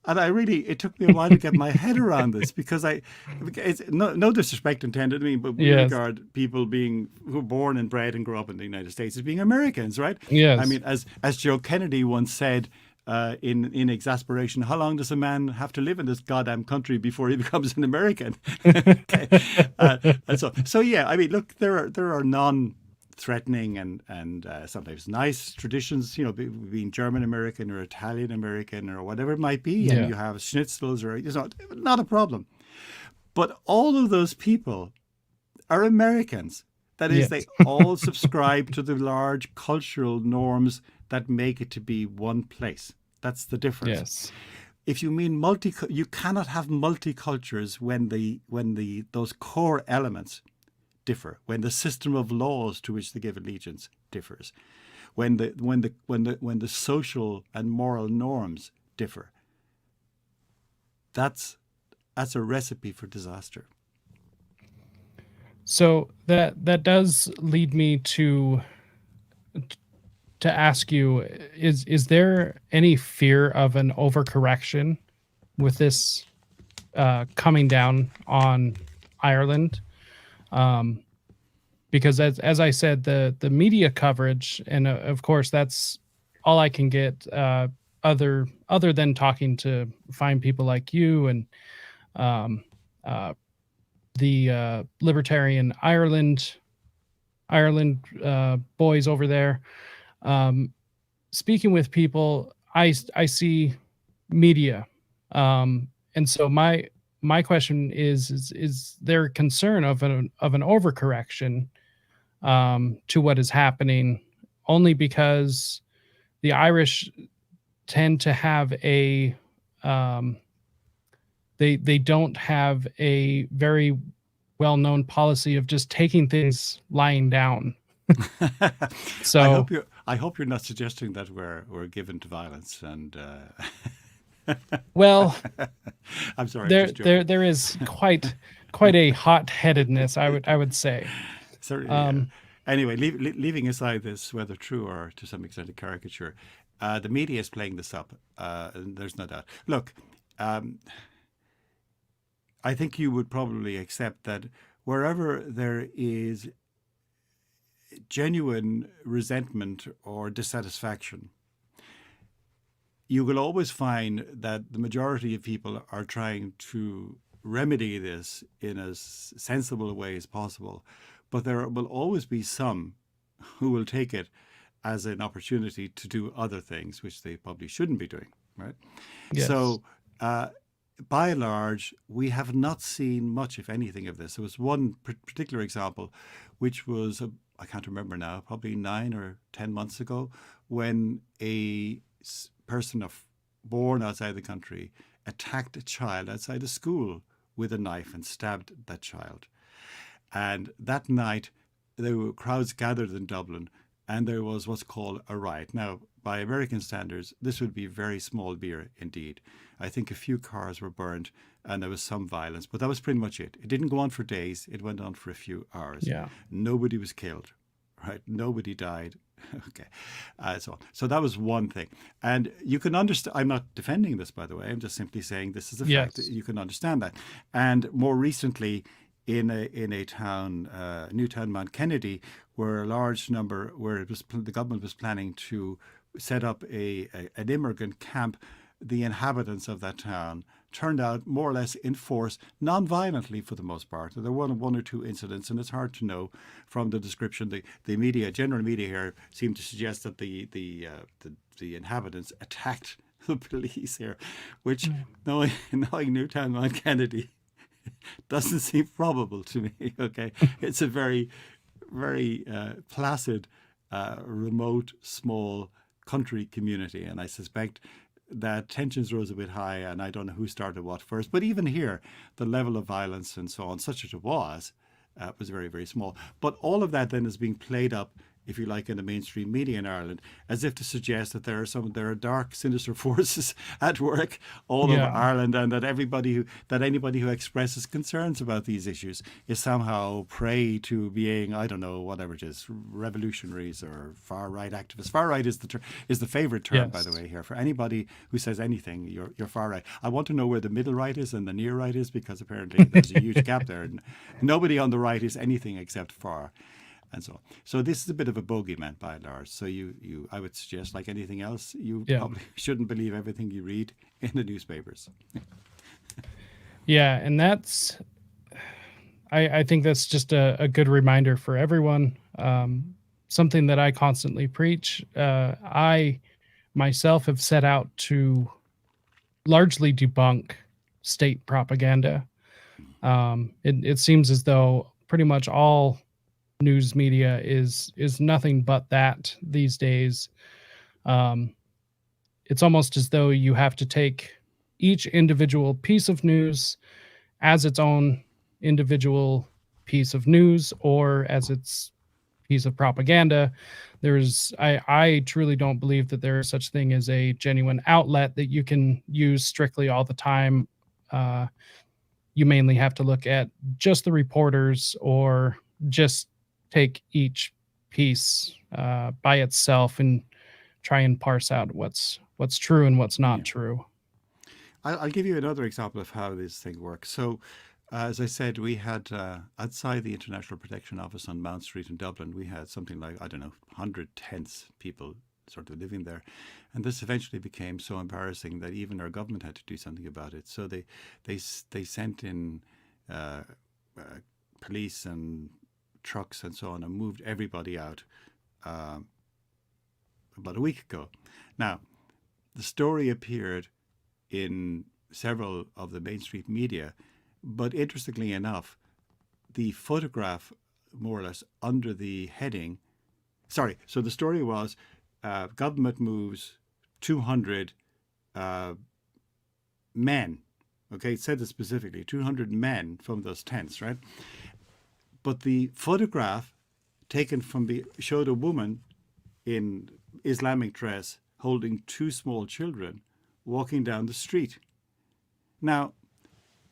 And it took me a while to get my head around this because it's no disrespect intended. I mean, but we Yes. regard people who are born and bred and grew up in the United States as being Americans, right? I Yes. mean, as Joe Kennedy once said in exasperation, how long does a man have to live in this goddamn country before he becomes an American? Okay. And so yeah, I mean, look, there are non-threatening and sometimes nice traditions, being German American or Italian American or whatever it might be, and Yeah. you have schnitzels or not a problem. But all of those people are Americans. That is, they Yes. all subscribe to the large cultural norms that make it to be one place. That's the difference. Yes. If you mean you cannot have multicultures when those core elements differ, when the system of laws to which they give allegiance differs, when the social and moral norms differ. That's a recipe for disaster. So that does lead me to ask you, is there any fear of an overcorrection with this coming down on Ireland? Because as I said, the media coverage, and of course that's all I can get, other than talking to fine people like you and the Libertarian Ireland boys over there. Speaking with people, I see media, and so my question is there concern of an overcorrection to what is happening, only because the Irish tend to have they don't have a very well-known policy of just taking things lying down. So I hope you're not suggesting that we're given to violence and. well, I'm sorry. I'm just joking. there is quite a hot-headedness, I would say. Certainly. Yeah. Anyway, leaving aside this, whether true or to some extent a caricature, the media is playing this up. And there's no doubt. Look, I think you would probably accept that wherever there is genuine resentment or dissatisfaction, you will always find that the majority of people are trying to remedy this in as sensible a way as possible. But there will always be some who will take it as an opportunity to do other things, which they probably shouldn't be doing, right? Yes. So by and large, we have not seen much, if anything, of this. There was one particular example, which was, I can't remember now, probably 9 or 10 months ago, when a person born outside the country attacked a child outside a school with a knife and stabbed that child. And that night, there were crowds gathered in Dublin, and there was what's called a riot. Now, by American standards, this would be very small beer indeed. I think a few cars were burned and there was some violence, but that was pretty much it. It didn't go on for days. It went on for a few hours. Yeah. Nobody was killed, right? Nobody died. Okay. So that was one thing. And you can understand, I'm not defending this, by the way. I'm just simply saying this is a fact. Yes. You can understand that. And more recently, in a town, Newtown, Mount Kennedy, where the government was planning to set up an immigrant camp, the inhabitants of that town turned out more or less in force, non-violently for the most part. There were one or two incidents, and it's hard to know from the description. The general media here seemed to suggest that the inhabitants attacked the police here, which knowing Newtown, Mount Kennedy, doesn't seem probable to me. Okay, it's a very, very placid, remote, small country community, and I suspect that tensions rose a bit high, and I don't know who started what first. But even here, the level of violence and so on, such as it was very, very small. But all of that then is being played up if you like, in the mainstream media in Ireland, as if to suggest that there are dark, sinister forces at work all over Yeah. Ireland, and that anybody who expresses concerns about these issues is somehow prey to being, I don't know, whatever it is, revolutionaries or far right activists. Far right is the favorite term, by the Yes. way, here for anybody who says anything. You're far right. I want to know where the middle right is and the near right is, because apparently there's a huge gap there. And nobody on the right is anything except far. And so on. So this is a bit of a bogeyman by and large. So I would suggest, like anything else, you Yeah. probably shouldn't believe everything you read in the newspapers. Yeah. And I think that's just a good reminder for everyone. Something that I constantly preach. I myself have set out to largely debunk state propaganda. It seems as though pretty much all news media is nothing but that these days. It's almost as though you have to take each individual piece of news as its own individual piece of news or as its piece of propaganda. I truly don't believe that there is such thing as a genuine outlet that you can use strictly all the time. You mainly have to look at just the reporters or just take each piece by itself and try and parse out what's true and what's not true. I'll give you another example of how this thing works. So, as I said, we had outside the International Protection Office on Mount Street in Dublin, we had something like, I don't know, 100 tents people sort of living there. And this eventually became so embarrassing that even our government had to do something about it. So they sent in police and trucks and so on and moved everybody out about a week ago. Now, the story appeared in several of the mainstream media, but interestingly enough, the photograph more or less under the heading, so the story was government moves 200 men. Okay, it said this specifically, 200 men from those tents, right? But the photograph taken showed a woman in Islamic dress holding two small children walking down the street. Now,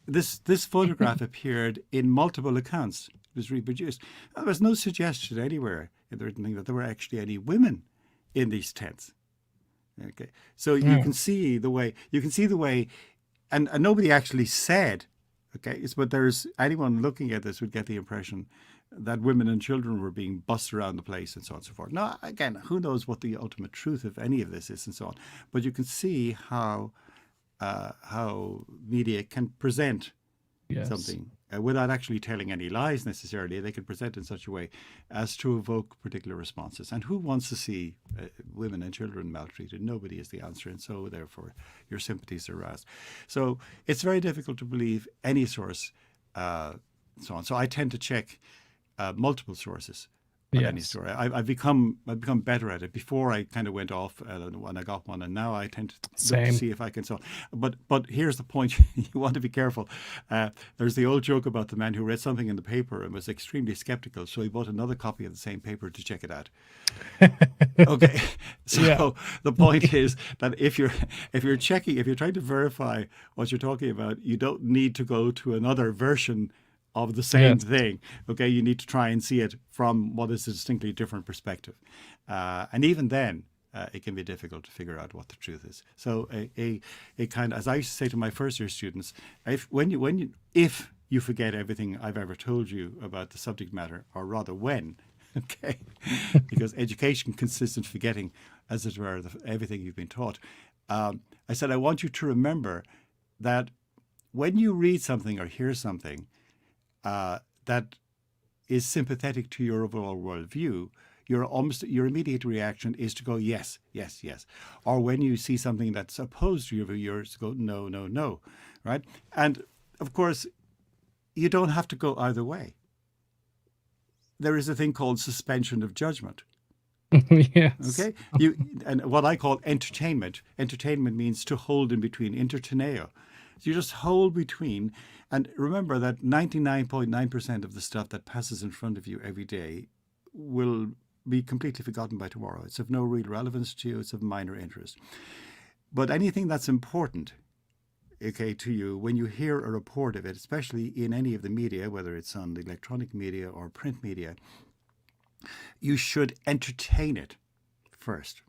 this photograph appeared in multiple accounts. It was reproduced. There was no suggestion anywhere in the written thing that there were actually any women in these tents. Okay, so you can see the way and nobody actually said. Okay, but there's anyone looking at this would get the impression that women and children were being bussed around the place and so on and so forth. Now, again, who knows what the ultimate truth of any of this is and so on. But you can see how media can present something without actually telling any lies necessarily. They can present in such a way as to evoke particular responses. And who wants to see women and children maltreated? Nobody is the answer. And so, therefore, your sympathies are aroused. So it's very difficult to believe any source, so on. So I tend to check multiple sources on any story. I've become better at it. Before I kind of went off when I got one, and now I tend to look to see if I can. So, but here's the point: you want to be careful. There's the old joke about the man who read something in the paper and was extremely skeptical, so he bought another copy of the same paper to check it out. Okay, so the point is that if you're trying to verify what you're talking about, you don't need to go to another version of the same thing. Okay, you need to try and see it from what is a distinctly different perspective, and even then, it can be difficult to figure out what the truth is. So, a kind of, as I used to say to my first year students, if you forget everything I've ever told you about the subject matter, or rather when, okay, because education consists in forgetting, as it were, everything you've been taught. I said I want you to remember that when you read something or hear something that is sympathetic to your overall worldview, your immediate reaction is to go yes, yes, yes. Or when you see something that's opposed to your view, yours go no, no, no, right? And of course, you don't have to go either way. There is a thing called suspension of judgment. Yes. Okay. And what I call entertainment. Entertainment means to hold in between. Interteneo. So you just hold between. And remember that 99.9% of the stuff that passes in front of you every day will be completely forgotten by tomorrow. It's of no real relevance to you. It's of minor interest. But anything that's important, okay, to you, when you hear a report of it, especially in any of the media, whether it's on the electronic media or print media, you should entertain it first.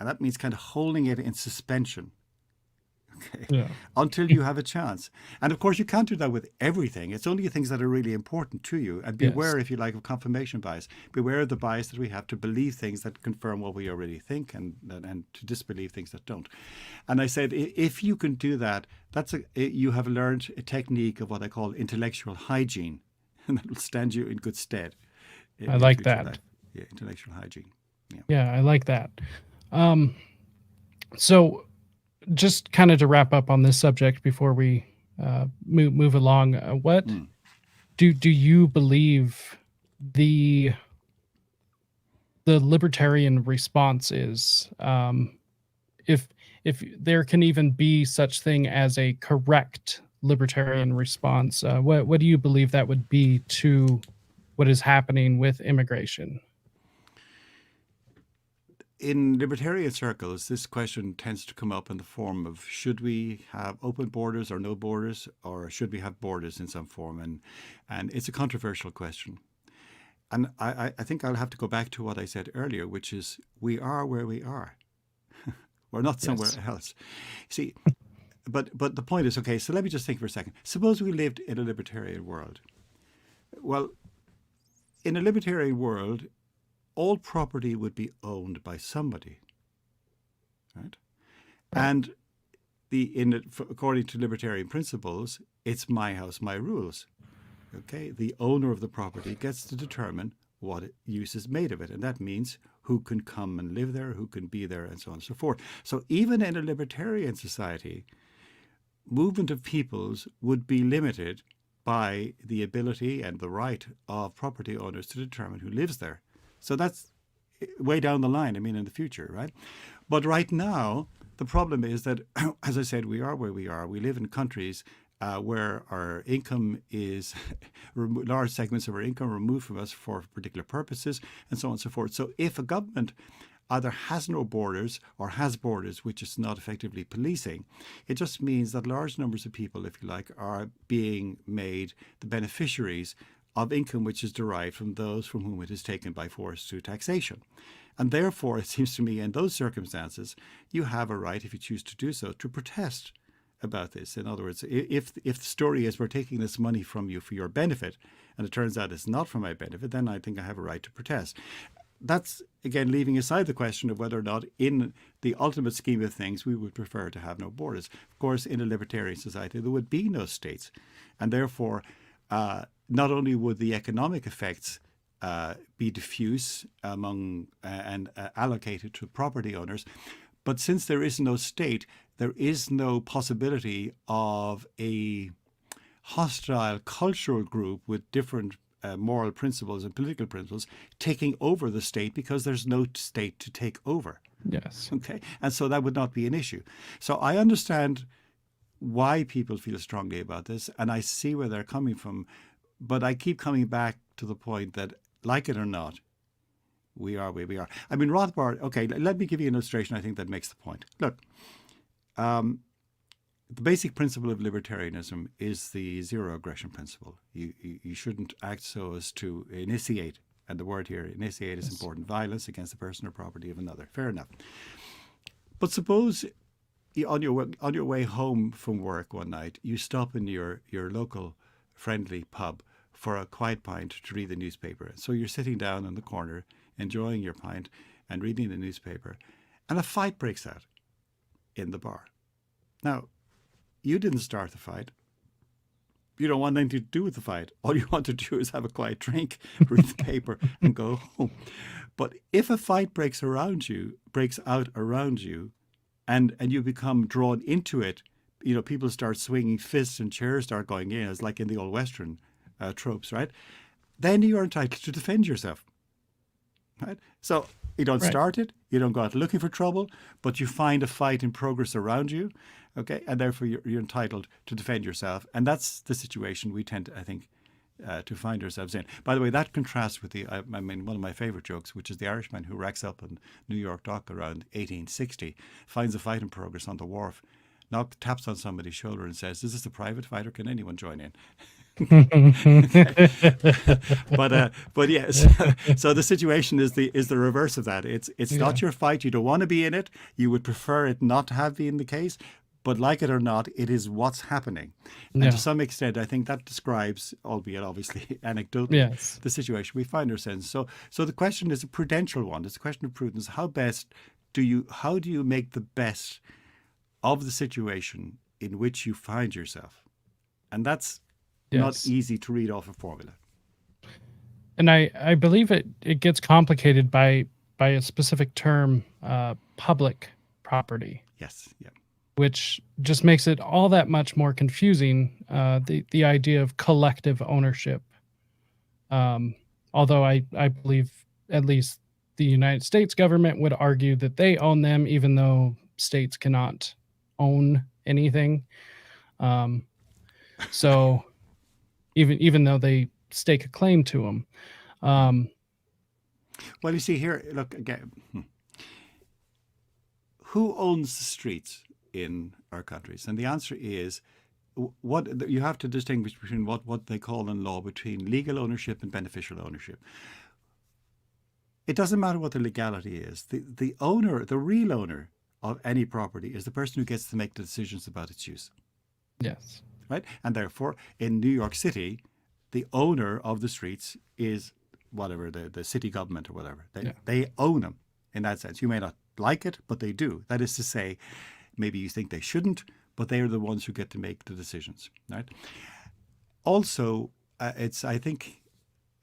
And that means kind of holding it in suspension, okay, Yeah. until you have a chance. And of course, you can't do that with everything. It's only things that are really important to you. And beware, Yes. if you like, of confirmation bias. Beware of the bias that we have to believe things that confirm what we already think, and to disbelieve things that don't. And I said, if you can do that, you have learned a technique of what I call intellectual hygiene, and that will stand you in good stead. I like that. Yeah, intellectual hygiene. Yeah, I like that. So just kind of to wrap up on this subject before we move along, what do you believe the libertarian response is? If there can even be such thing as a correct libertarian response, what do you believe that would be to what is happening with immigration? In libertarian circles, this question tends to come up in the form of, should we have open borders or no borders, or should we have borders in some form? And it's a controversial question. And I think I'll have to go back to what I said earlier, which is we are where we are. We're not somewhere else. See, but the point is, okay, so let me just think for a second. Suppose we lived in a libertarian world. Well, in a libertarian world, all property would be owned by somebody, right? And according to libertarian principles, it's my house, my rules. Okay, the owner of the property gets to determine what use is made of it, and that means who can come and live there, who can be there, and so on and so forth. So even in a libertarian society, movement of peoples would be limited by the ability and the right of property owners to determine who lives there. So that's way down the line, I mean, in the future, right? But right now, the problem is that, as I said, we are where we are. We live in countries where our income is, large segments of our income are removed from us for particular purposes, and so on and so forth. So if a government either has no borders or has borders which is not effectively policing, it just means that large numbers of people, if you like, are being made the beneficiaries of income which is derived from those from whom it is taken by force through taxation. And therefore, it seems to me, in those circumstances, you have a right, if you choose to do so, to protest about this. In other words, if the story is we're taking this money from you for your benefit, and it turns out it's not for my benefit, then I think I have a right to protest. That's, again, leaving aside the question of whether or not in the ultimate scheme of things we would prefer to have no borders. Of course, in a libertarian society, there would be no states. And therefore, not only would the economic effects be diffuse among and allocated to property owners, but since there is no state, there is no possibility of a hostile cultural group with different moral principles and political principles taking over the state, because there's no state to take over. Yes. Okay. And so that would not be an issue. So I understand why people feel strongly about this, and I see where they're coming from. But I keep coming back to the point that, like it or not, we are where we are. I mean, Rothbard, okay, let me give you an illustration I think that makes the point. Look, the basic principle of libertarianism is the zero aggression principle. You shouldn't act so as to initiate, and the word here, initiate, is important, violence against the person or property of another. Fair enough. But suppose on your way home from work one night, you stop in your local friendly pub for a quiet pint to read the newspaper. So you're sitting down in the corner, enjoying your pint and reading the newspaper, and a fight breaks out in the bar. Now, you didn't start the fight. You don't want anything to do with the fight. All you want to do is have a quiet drink, read the paper, and go home. But if a fight breaks out around you, and you become drawn into it, you know, people start swinging fists and chairs start going in, it's like in the old Western tropes, right? Then you are entitled to defend yourself, right? So you don't start it, you don't go out looking for trouble, but you find a fight in progress around you, okay? And therefore you're entitled to defend yourself. And that's the situation we tend to, I think, to find ourselves in. By the way, that contrasts with I mean, one of my favorite jokes, which is the Irishman who racks up in New York dock around 1860, finds a fight in progress on the wharf, taps on somebody's shoulder and says, "Is this a private fight or can anyone join in?" But yes, so the situation is the reverse of that. It's not your fight. You don't want to be in it. You would prefer it not to have been the case. But like it or not, it is what's happening. And to some extent, I think that describes, albeit obviously anecdotally, the situation we find ourselves in. So the question is a prudential one. It's a question of prudence. How do you make the best of the situation in which you find yourself? And that's not easy to read off a formula. And I believe it gets complicated by a specific term, public property. Yes, yeah. Which just makes it all that much more confusing, the idea of collective ownership. Although I believe at least the United States government would argue that they own them, even though states cannot own anything. So even though they stake a claim to them. Well, you see here, look again. Who owns the streets in our countries? And the answer is, what you have to distinguish between what they call in law between legal ownership and beneficial ownership. It doesn't matter what the legality is. The owner, the real owner of any property is the person who gets to make the decisions about its use. Yes. Right? And therefore, in New York City, the owner of the streets is whatever, the city government or whatever. They own them in that sense. You may not like it, but they do. That is to say, maybe you think they shouldn't, but they are the ones who get to make the decisions, right? Also, I think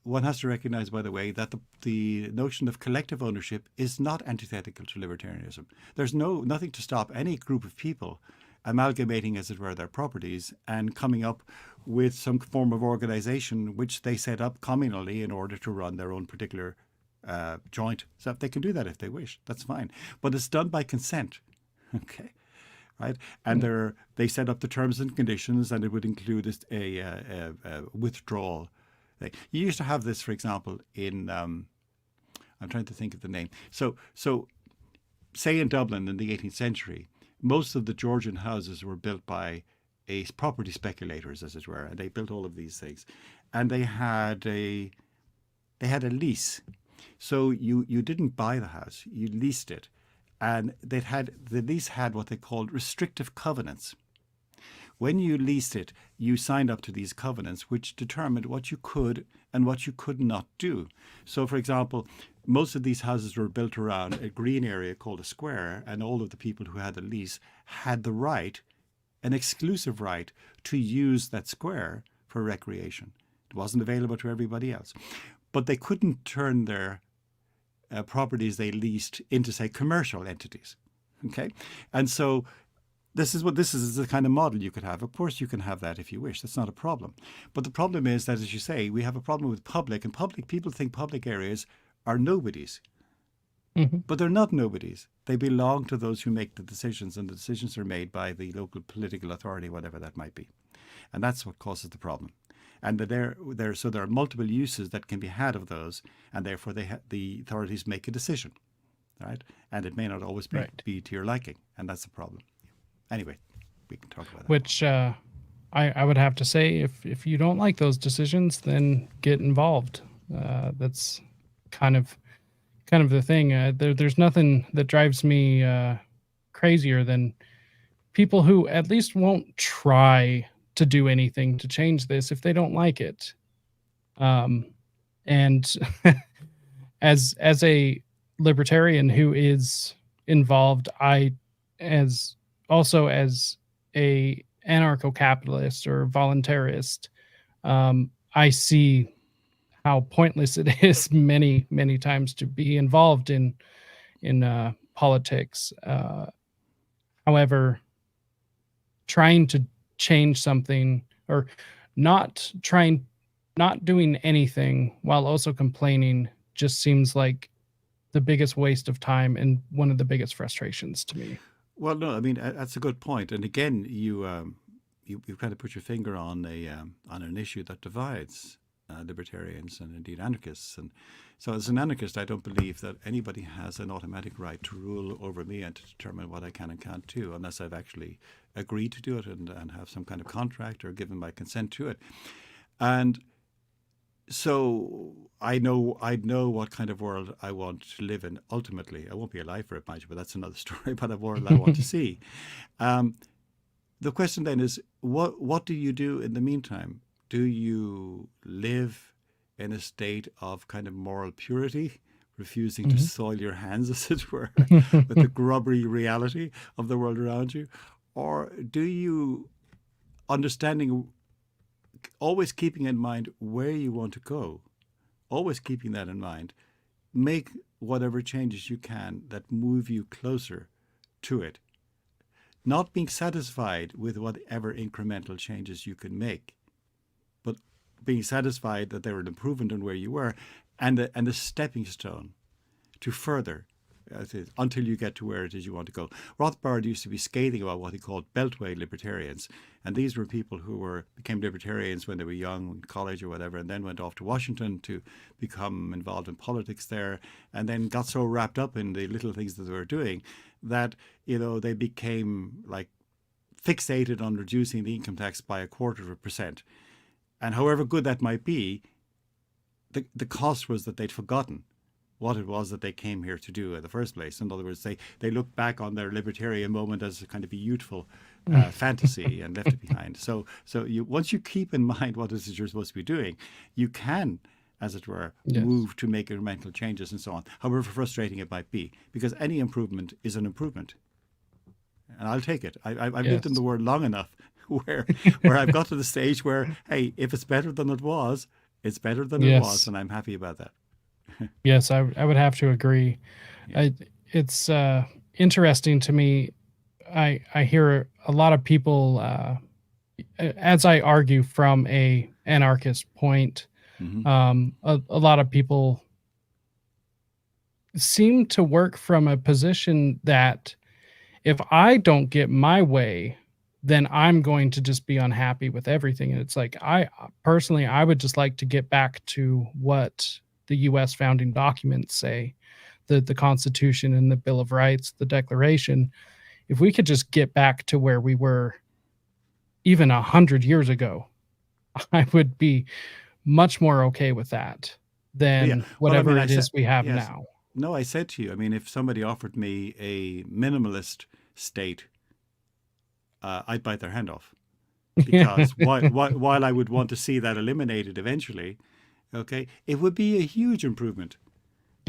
one has to recognize, by the way, that the notion of collective ownership is not antithetical to libertarianism. There's nothing to stop any group of people amalgamating, as it were, their properties and coming up with some form of organization which they set up communally in order to run their own particular joint. So they can do that if they wish. That's fine. But it's done by consent. Okay. Right. And they set up the terms and conditions, and it would include a withdrawal thing. You used to have this, for example, in I'm trying to think of the name. So say in Dublin in the 18th century, most of the Georgian houses were built by property speculators, as it were, and they built all of these things, and they had a lease. So you didn't buy the house, you leased it. And the lease had what they called restrictive covenants. When you leased it, you signed up to these covenants, which determined what you could and what you could not do. So, for example, most of these houses were built around a green area called a square, and all of the people who had the lease had the right, an exclusive right, to use that square for recreation. It wasn't available to everybody else. But they couldn't turn their properties they leased into, say, commercial entities. Okay, and so this is the kind of model you could have. Of course, you can have that if you wish. That's not a problem. But the problem is that, as you say, we have a problem with public, and people think public areas are nobodies. Mm-hmm. But they're not nobodies. They belong to those who make the decisions, and the decisions are made by the local political authority, whatever that might be. And that's what causes the problem. And there are multiple uses that can be had of those, and therefore the authorities make a decision, right? And it may not always be to your liking, and that's the problem. Anyway, we can talk about that. Which I would have to say, if you don't like those decisions, then get involved. That's kind of the thing. There's nothing that drives me crazier than people who at least won't try to do anything to change this if they don't like it. And as a libertarian who is involved, as a anarcho-capitalist or voluntarist, I see how pointless it is many times to be involved in politics. However, trying to change something, or not doing anything while also complaining, just seems like the biggest waste of time and one of the biggest frustrations to me. Well, no, I mean, that's a good point. And again, you kind of put your finger on an issue that divides libertarians and indeed anarchists. And so as an anarchist, I don't believe that anybody has an automatic right to rule over me and to determine what I can and can't do unless I've actually agreed to do it and have some kind of contract or given my consent to it. And so I know what kind of world I want to live in ultimately. I won't be alive for it, mind you, but that's another story, but a world I want to see. The question then is, what do you do in the meantime? Do you live in a state of kind of moral purity, refusing to soil your hands, as it were, with the grubbery reality of the world around you? Or do you, understanding, always keeping in mind where you want to go, always keeping that in mind, make whatever changes you can that move you closer to it, not being satisfied with whatever incremental changes you can make, but being satisfied that they're an improvement on where you were and a stepping stone to further until you get to where it is you want to go. Rothbard used to be scathing about what he called beltway libertarians. And these were people who became libertarians when they were young, in college or whatever, and then went off to Washington to become involved in politics there, and then got so wrapped up in the little things that they were doing that, they became like fixated on reducing the income tax by 0.25%. And however good that might be, the cost was that they'd forgotten what it was that they came here to do in the first place. In other words, they look back on their libertarian moment as a kind of a youthful fantasy and left it behind. So once you keep in mind what it is you're supposed to be doing, you can, as it were, move to make incremental changes and so on, however frustrating it might be, because any improvement is an improvement. And I'll take it. I've lived in the world long enough where I've got to the stage where, hey, if it's better than it was, it's better than it was, and I'm happy about that. Yes, I would have to agree. Yeah. It's interesting to me. I hear a lot of people, as I argue from a anarchist point, a lot of people seem to work from a position that if I don't get my way, then I'm going to just be unhappy with everything. And it's like, I personally would just like to get back to what the U.S. founding documents say, the Constitution and the Bill of Rights, the Declaration. If we could just get back to where we were even 100 years ago, I would be much more okay with that than whatever it is we have now. No, I said to you, if somebody offered me a minimalist state, I'd bite their hand off. Because while I would want to see that eliminated eventually, okay, it would be a huge improvement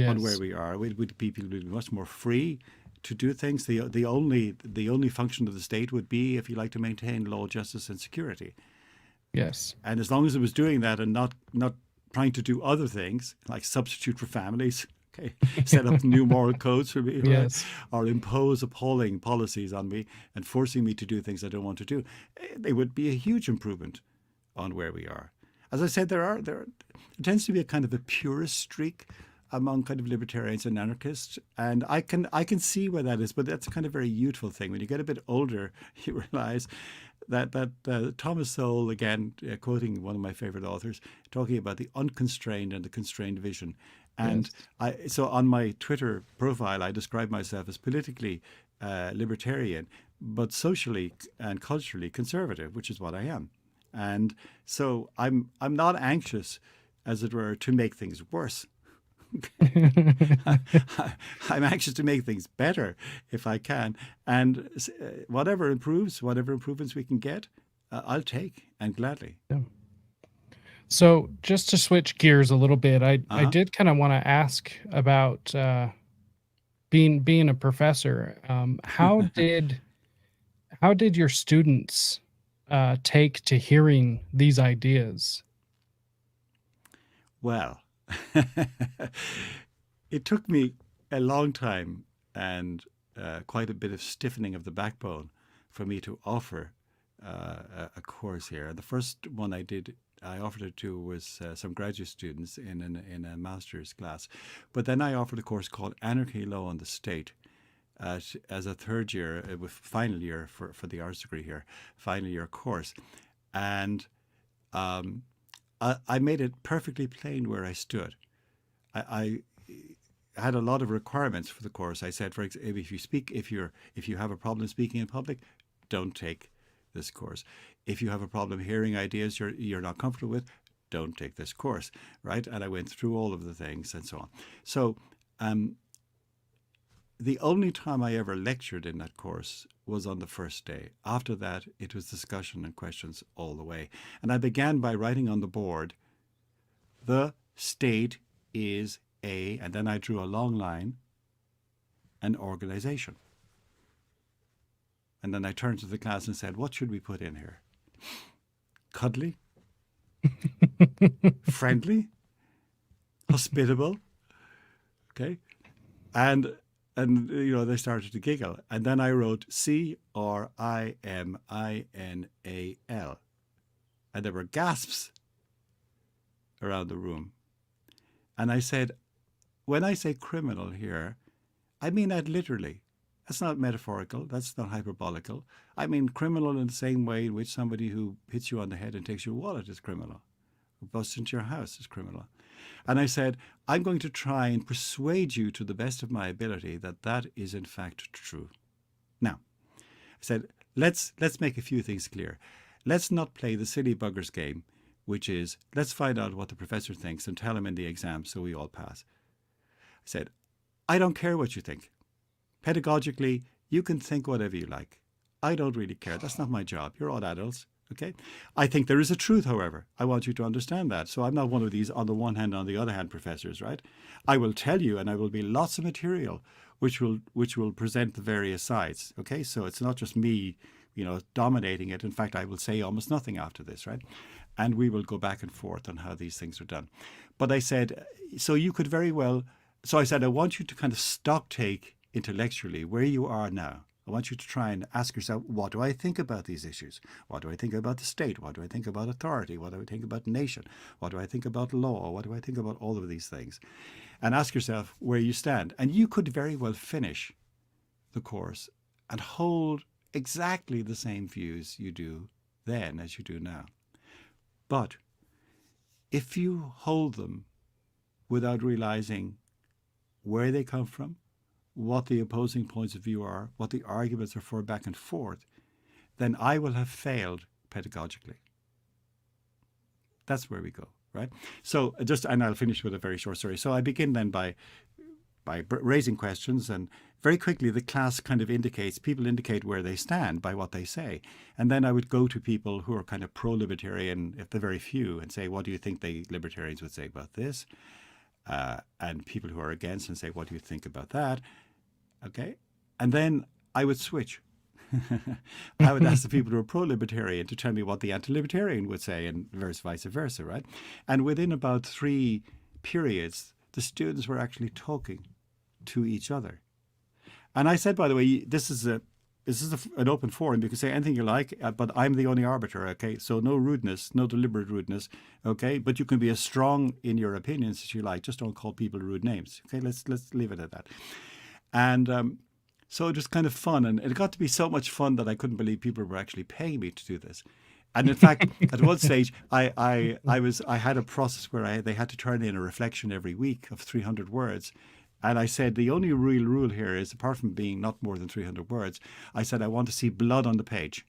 on where we are. People would be much more free to do things. The only function of the state would be, if you like, to maintain law, justice, and security. Yes. And as long as it was doing that and not trying to do other things like substitute for families, okay, set up new moral codes for me, right? Or impose appalling policies on me and forcing me to do things I don't want to do, they would be a huge improvement on where we are. As I said, there tends to be a kind of a purist streak among kind of libertarians and anarchists, and I can see where that is, but that's a kind of very youthful thing. When you get a bit older, you realize that Thomas Sowell, again, quoting one of my favorite authors, talking about the unconstrained and the constrained vision. And so on my Twitter profile, I describe myself as politically libertarian, but socially and culturally conservative, which is what I am. And so I'm not anxious, as it were, to make things worse. I'm anxious to make things better if I can. And whatever improvements we can get, I'll take, and gladly. Yeah. So just to switch gears a little bit, I did kind of want to ask about being a professor. How did your students take to hearing these ideas? Well, it took me a long time and quite a bit of stiffening of the backbone for me to offer a course here. The first one I offered it to was some graduate students in a master's class. But then I offered a course called Anarchy, Law and the State as a third year, with final year for the arts degree here, final year course. And I made it perfectly plain where I stood. I had a lot of requirements for the course. I said, for example, if you have a problem speaking in public, don't take this course. If you have a problem hearing ideas you're not comfortable with, don't take this course, right? And I went through all of the things and so on. So the only time I ever lectured in that course was on the first day. After that, it was discussion and questions all the way. And I began by writing on the board, the state is and then I drew a long line, an organization. And then I turned to the class and said, what should we put in here? Cuddly? Friendly? Hospitable? Okay. And they started to giggle. And then I wrote CRIMINAL. And there were gasps around the room. And I said, when I say criminal here, I mean that literally. That's not metaphorical. That's not hyperbolical. I mean criminal in the same way in which somebody who hits you on the head and takes your wallet is criminal. Who busts into your house is criminal. And I said, I'm going to try and persuade you to the best of my ability that that is in fact true. Now, I said, let's make a few things clear. Let's not play the silly buggers game, which is, let's find out what the professor thinks and tell him in the exam so we all pass. I said, I don't care what you think. Pedagogically, you can think whatever you like. I don't really care. That's not my job. You're all adults, okay? I think there is a truth, however. I want you to understand that. So I'm not one of these on the one hand, on the other hand professors, right? I will tell you, and I will be lots of material which will present the various sides, okay? So it's not just me, dominating it. In fact, I will say almost nothing after this, right? And we will go back and forth on how these things are done. But I said, so you could very well, so I said, I want you to kind of stock take intellectually where you are now. I want you to try and ask yourself, what do I think about these issues? What do I think about the state? What do I think about authority? What do I think about nation? What do I think about law? What do I think about all of these things? And ask yourself where you stand. And you could very well finish the course and hold exactly the same views you do then as you do now. But if you hold them without realizing where they come from, what the opposing points of view are, what the arguments are for back and forth, then I will have failed pedagogically. That's where we go, right? So and I'll finish with a very short story. So I begin then by raising questions, and very quickly the class kind of people indicate where they stand by what they say. And then I would go to people who are kind of pro-libertarian, if they're very few, and say, what do you think the libertarians would say about this? And people who are against and say, what do you think about that? Okay. And then I would switch. I would ask the people who are pro-libertarian to tell me what the anti-libertarian would say, and vice versa, right? And within about 3 periods, the students were actually talking to each other. And I said, by the way, this is an open forum. You can say anything you like, but I'm the only arbiter, okay? So no rudeness, no deliberate rudeness, okay? But you can be as strong in your opinions as you like. Just don't call people rude names, okay? Let's leave it at that. And so it was kind of fun. And it got to be so much fun that I couldn't believe people were actually paying me to do this. And in fact, at one stage, I had a process where they had to turn in a reflection every week of 300 words. And I said, the only real rule here is, apart from being not more than 300 words, I said, I want to see blood on the page.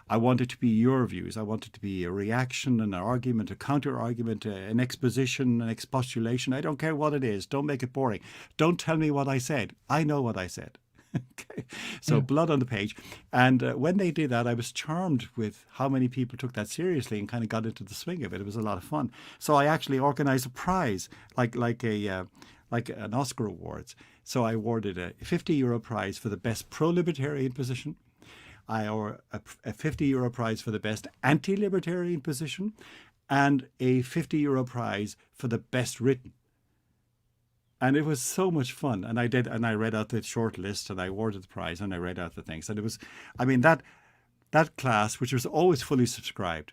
I want it to be your views. I want it to be a reaction, an argument, a counter-argument, an exposition, an expostulation. I don't care what it is. Don't make it boring. Don't tell me what I said. I know what I said. Okay. So blood on the page. And when they did that, I was charmed with how many people took that seriously and kind of got into the swing of it. It was a lot of fun. So I actually organized a prize, like an Oscar Awards. So I awarded a €50 prize for the best pro-libertarian position. Or a €50 prize for the best anti-libertarian position, and a €50 prize for the best written. And it was so much fun. And I read out the short list, and I awarded the prize, and I read out the things. And it was, that class, which was always fully subscribed,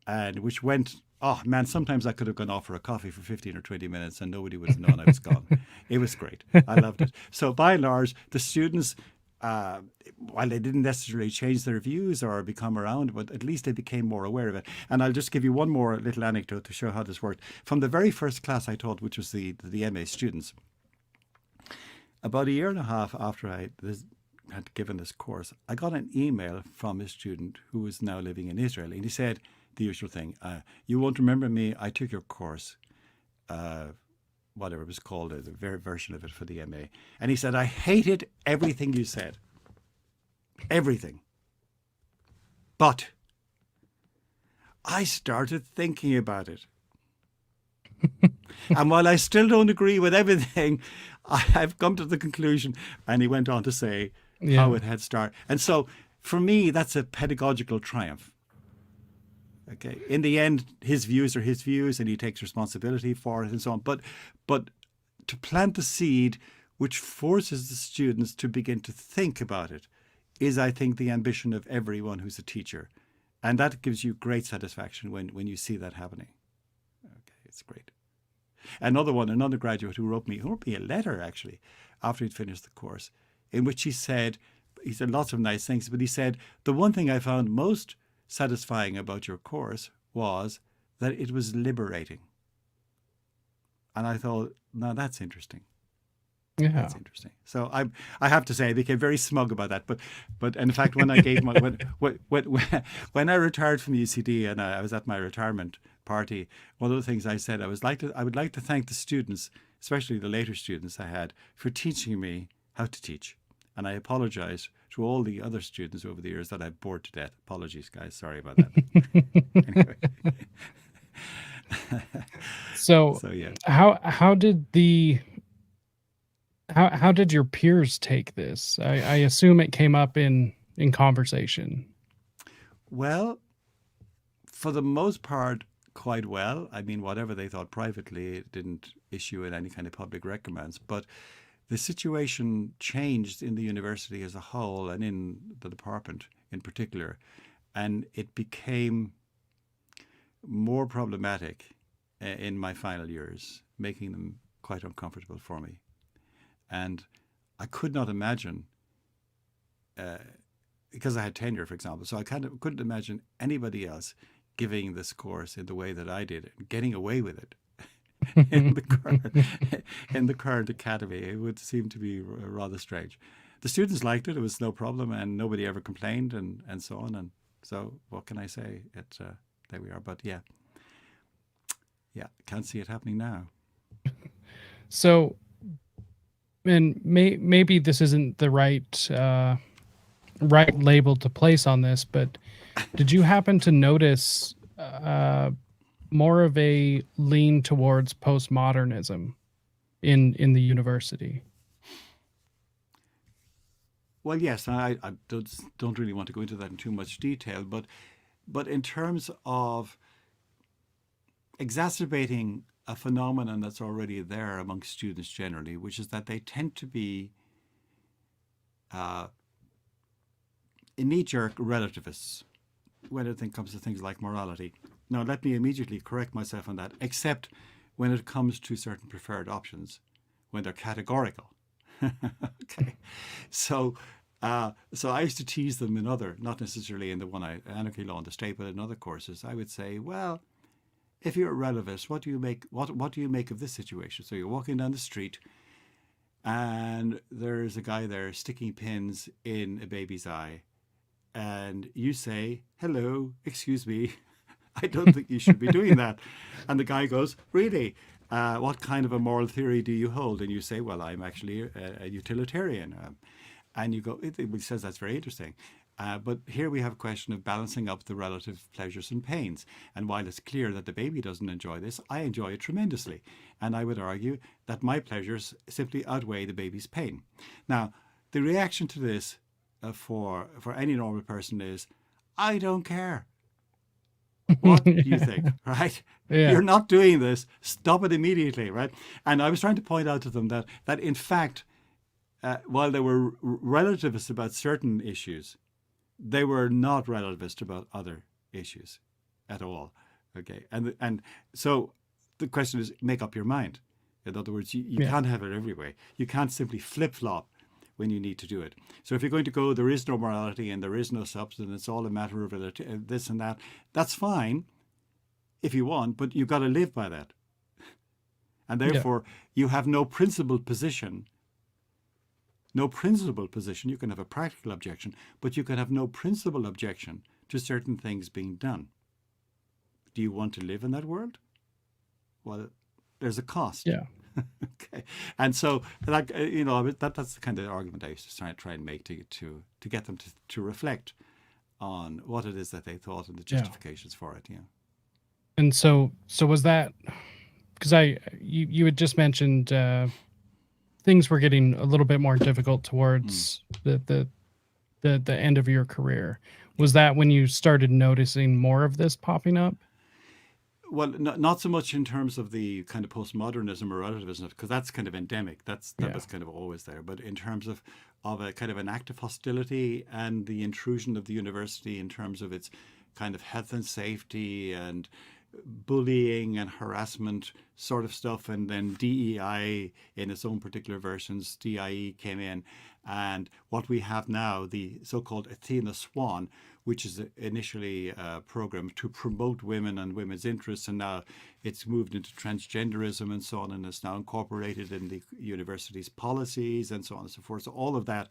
and which went, oh man, sometimes I could have gone off for a coffee for 15 or 20 minutes and nobody would have known I was gone. It was great. I loved it. So by and large, the students uh, while they didn't necessarily change their views or become around, but at least they became more aware of it. And I'll just give you one more little anecdote to show how this worked. From the very first class I taught, which was the MA students, about a year and a half after I had given this course, I got an email from a student who was now living in Israel. And he said the usual thing, you won't remember me, I took your course, whatever it was called, the very version of it for the MA. And he said, I hated everything you said. Everything. But I started thinking about it. And while I still don't agree with everything, I've come to the conclusion. And he went on to say how it had started. And so for me, that's a pedagogical triumph. Okay. In the end, his views are his views, and he takes responsibility for it and so on. But to plant the seed which forces the students to begin to think about it is, I think, the ambition of everyone who's a teacher. And that gives you great satisfaction when you see that happening. Okay, it's great. Another graduate who wrote me a letter, actually, after he'd finished the course, in which he said lots of nice things, but he said, the one thing I found most satisfying about your course was that it was liberating. And I thought, now that's interesting. Yeah, that's interesting. So I have to say, I became very smug about that. But in fact, when I gave when I retired from UCD and I was at my retirement party, one of the things I said, I would like to thank the students, especially the later students I had, for teaching me how to teach. And I apologize to all the other students over the years that I've bored to death. Apologies, guys. Sorry about that. Anyway. So yeah. How did your peers take this? I assume it came up in conversation. Well, for the most part, quite well. I mean, whatever they thought privately, it didn't issue in any kind of public reprimands. But the situation changed in the university as a whole and in the department in particular. And it became more problematic in my final years, making them quite uncomfortable for me. And I could not imagine, because I had tenure, for example, so I couldn't imagine anybody else giving this course in the way that I did and getting away with it in the current academy. It would seem to be rather strange. The students liked it. It was no problem, and nobody ever complained and so on. And so what can I say? There we are. But yeah, can't see it happening now. So, and maybe this isn't the right label to place on this, but did you happen to notice more of a lean towards postmodernism in the university? Well, yes, I don't really want to go into that in too much detail, but in terms of exacerbating a phenomenon that's already there amongst students generally, which is that they tend to be knee-jerk relativists when it comes to things like morality. Now, let me immediately correct myself on that, except when it comes to certain preferred options, when they're categorical. Okay, so I used to tease them in other, not necessarily in the one Anarchy, Law and the State, but in other courses. I would say, well, if you're a relativist, what do you make of this situation? So you're walking down the street, and there's a guy there sticking pins in a baby's eye, and you say, "Hello, excuse me, I don't think you should be doing that." And the guy goes, "Really? What kind of a moral theory do you hold?" And you say, "Well, I'm actually a utilitarian." And you go, it says that's very interesting. But here we have a question of balancing up the relative pleasures and pains. And while it's clear that the baby doesn't enjoy this, I enjoy it tremendously. And I would argue that my pleasures simply outweigh the baby's pain. Now, the reaction to this for any normal person is, I don't care. What do you think, right? Yeah. You're not doing this. Stop it immediately, right? And I was trying to point out to them that in fact, while they were relativists about certain issues, they were not relativist about other issues at all. Okay, and so the question is, make up your mind. In other words, you can't have it every way. You can't simply flip-flop when you need to do it. So if you're going to go, there is no morality and there is no substance, it's all a matter of this and that, that's fine if you want, but you've got to live by that. And therefore, you have no principled position. No principled position. You can have a practical objection, but you can have no principled objection to certain things being done. Do you want to live in that world? Well, there's a cost. Yeah. Okay. And so that, that's the kind of argument I used to try and make to get them to reflect on what it is that they thought and the justifications for it. Yeah. And so was that, because you had just mentioned things were getting a little bit more difficult towards the end of your career. Was that when you started noticing more of this popping up? Well, not so much in terms of the kind of postmodernism or relativism, because that's kind of endemic. That was kind of always there. But in terms of a kind of an active hostility and the intrusion of the university in terms of its kind of health and safety and bullying and harassment sort of stuff, and then DEI in its own particular versions, DIE came in, and what we have now, the so-called Athena Swan, which is initially a program to promote women and women's interests, and now it's moved into transgenderism and so on, and it's now incorporated in the university's policies and so on and so forth. So all of that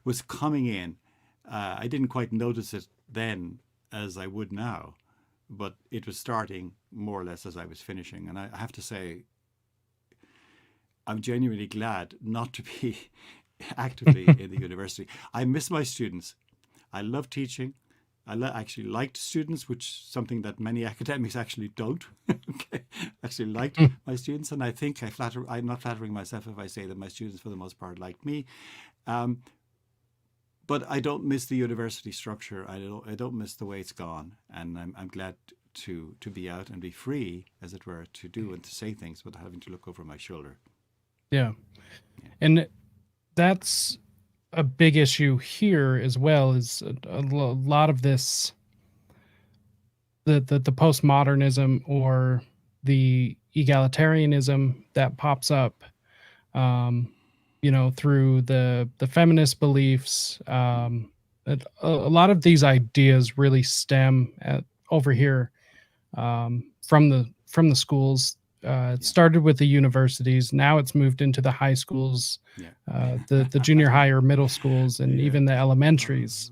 was coming in. I didn't quite notice it then as I would now, but it was starting more or less as I was finishing. And I have to say, I'm genuinely glad not to be actively in the university. I miss my students. I love teaching. I actually liked students, which is something that many academics actually don't. Okay, actually liked my students, and I think I'm not flattering myself if I say that my students, for the most part, liked me. But I don't miss the university structure. I don't miss the way it's gone, and I'm glad to be out and be free, as it were, to do and to say things without having to look over my shoulder. Yeah, and that's a big issue here as well. Is a lot of this, the postmodernism or the egalitarianism that pops up. Through the feminist beliefs, a lot of these ideas really stem over here from the schools. It started with the universities. Now it's moved into the high schools, the junior high or middle schools, and even the elementaries.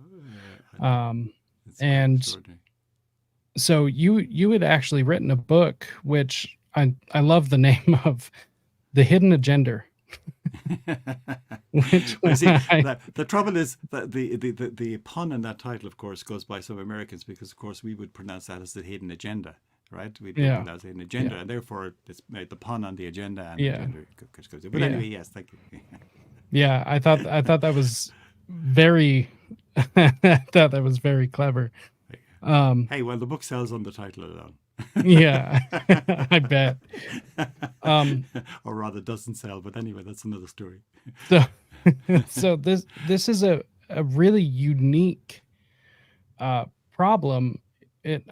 And so you had actually written a book, which I love the name of, The Hidden Agenda. The trouble is that the pun in that title, of course, goes by some Americans, because of course we would pronounce that as the hidden agenda, right? We'd pronounce it hidden agenda, and therefore it's made the pun on the agenda and agenda. But anyway, yes, thank you. Yeah, I thought that was very very clever. Hey, well, the book sells on the title alone. Yeah, I bet. Or rather, doesn't sell. But anyway, that's another story. So this is a really unique problem.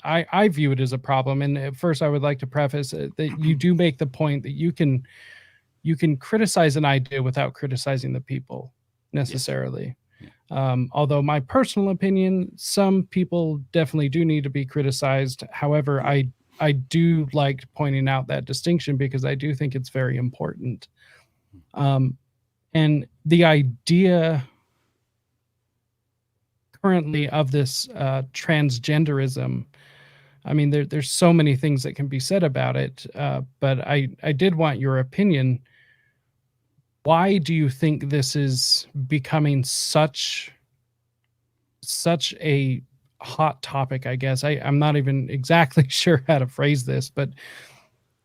I view it as a problem. And at first, I would like to preface that you do make the point that you can criticize an idea without criticizing the people necessarily. Yeah. Although my personal opinion, some people definitely do need to be criticized. However, I do like pointing out that distinction because I do think it's very important. And the idea currently of this transgenderism, I mean, there's so many things that can be said about it, but I did want your opinion. Why do you think this is becoming such a hot topic? I guess I'm not even exactly sure how to phrase this, but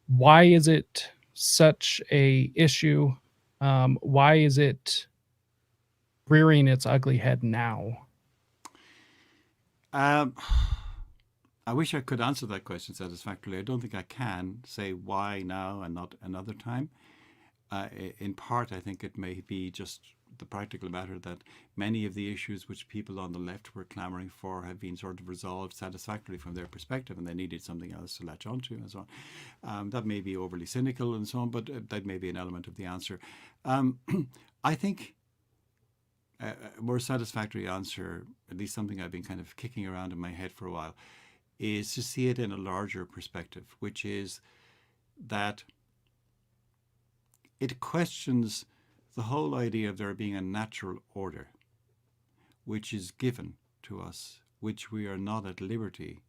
why is it such a issue? Why is it rearing its ugly head now? I wish I could answer that question satisfactorily. I don't think I can say why now and not another time. In part, I think it may be just the practical matter that many of the issues which people on the left were clamoring for have been sort of resolved satisfactorily from their perspective, and they needed something else to latch onto and so on. That may be overly cynical and so on, but that may be an element of the answer. I think a more satisfactory answer, at least something I've been kind of kicking around in my head for a while, is to see it in a larger perspective, which is that it questions the whole idea of there being a natural order which is given to us, which we are not at liberty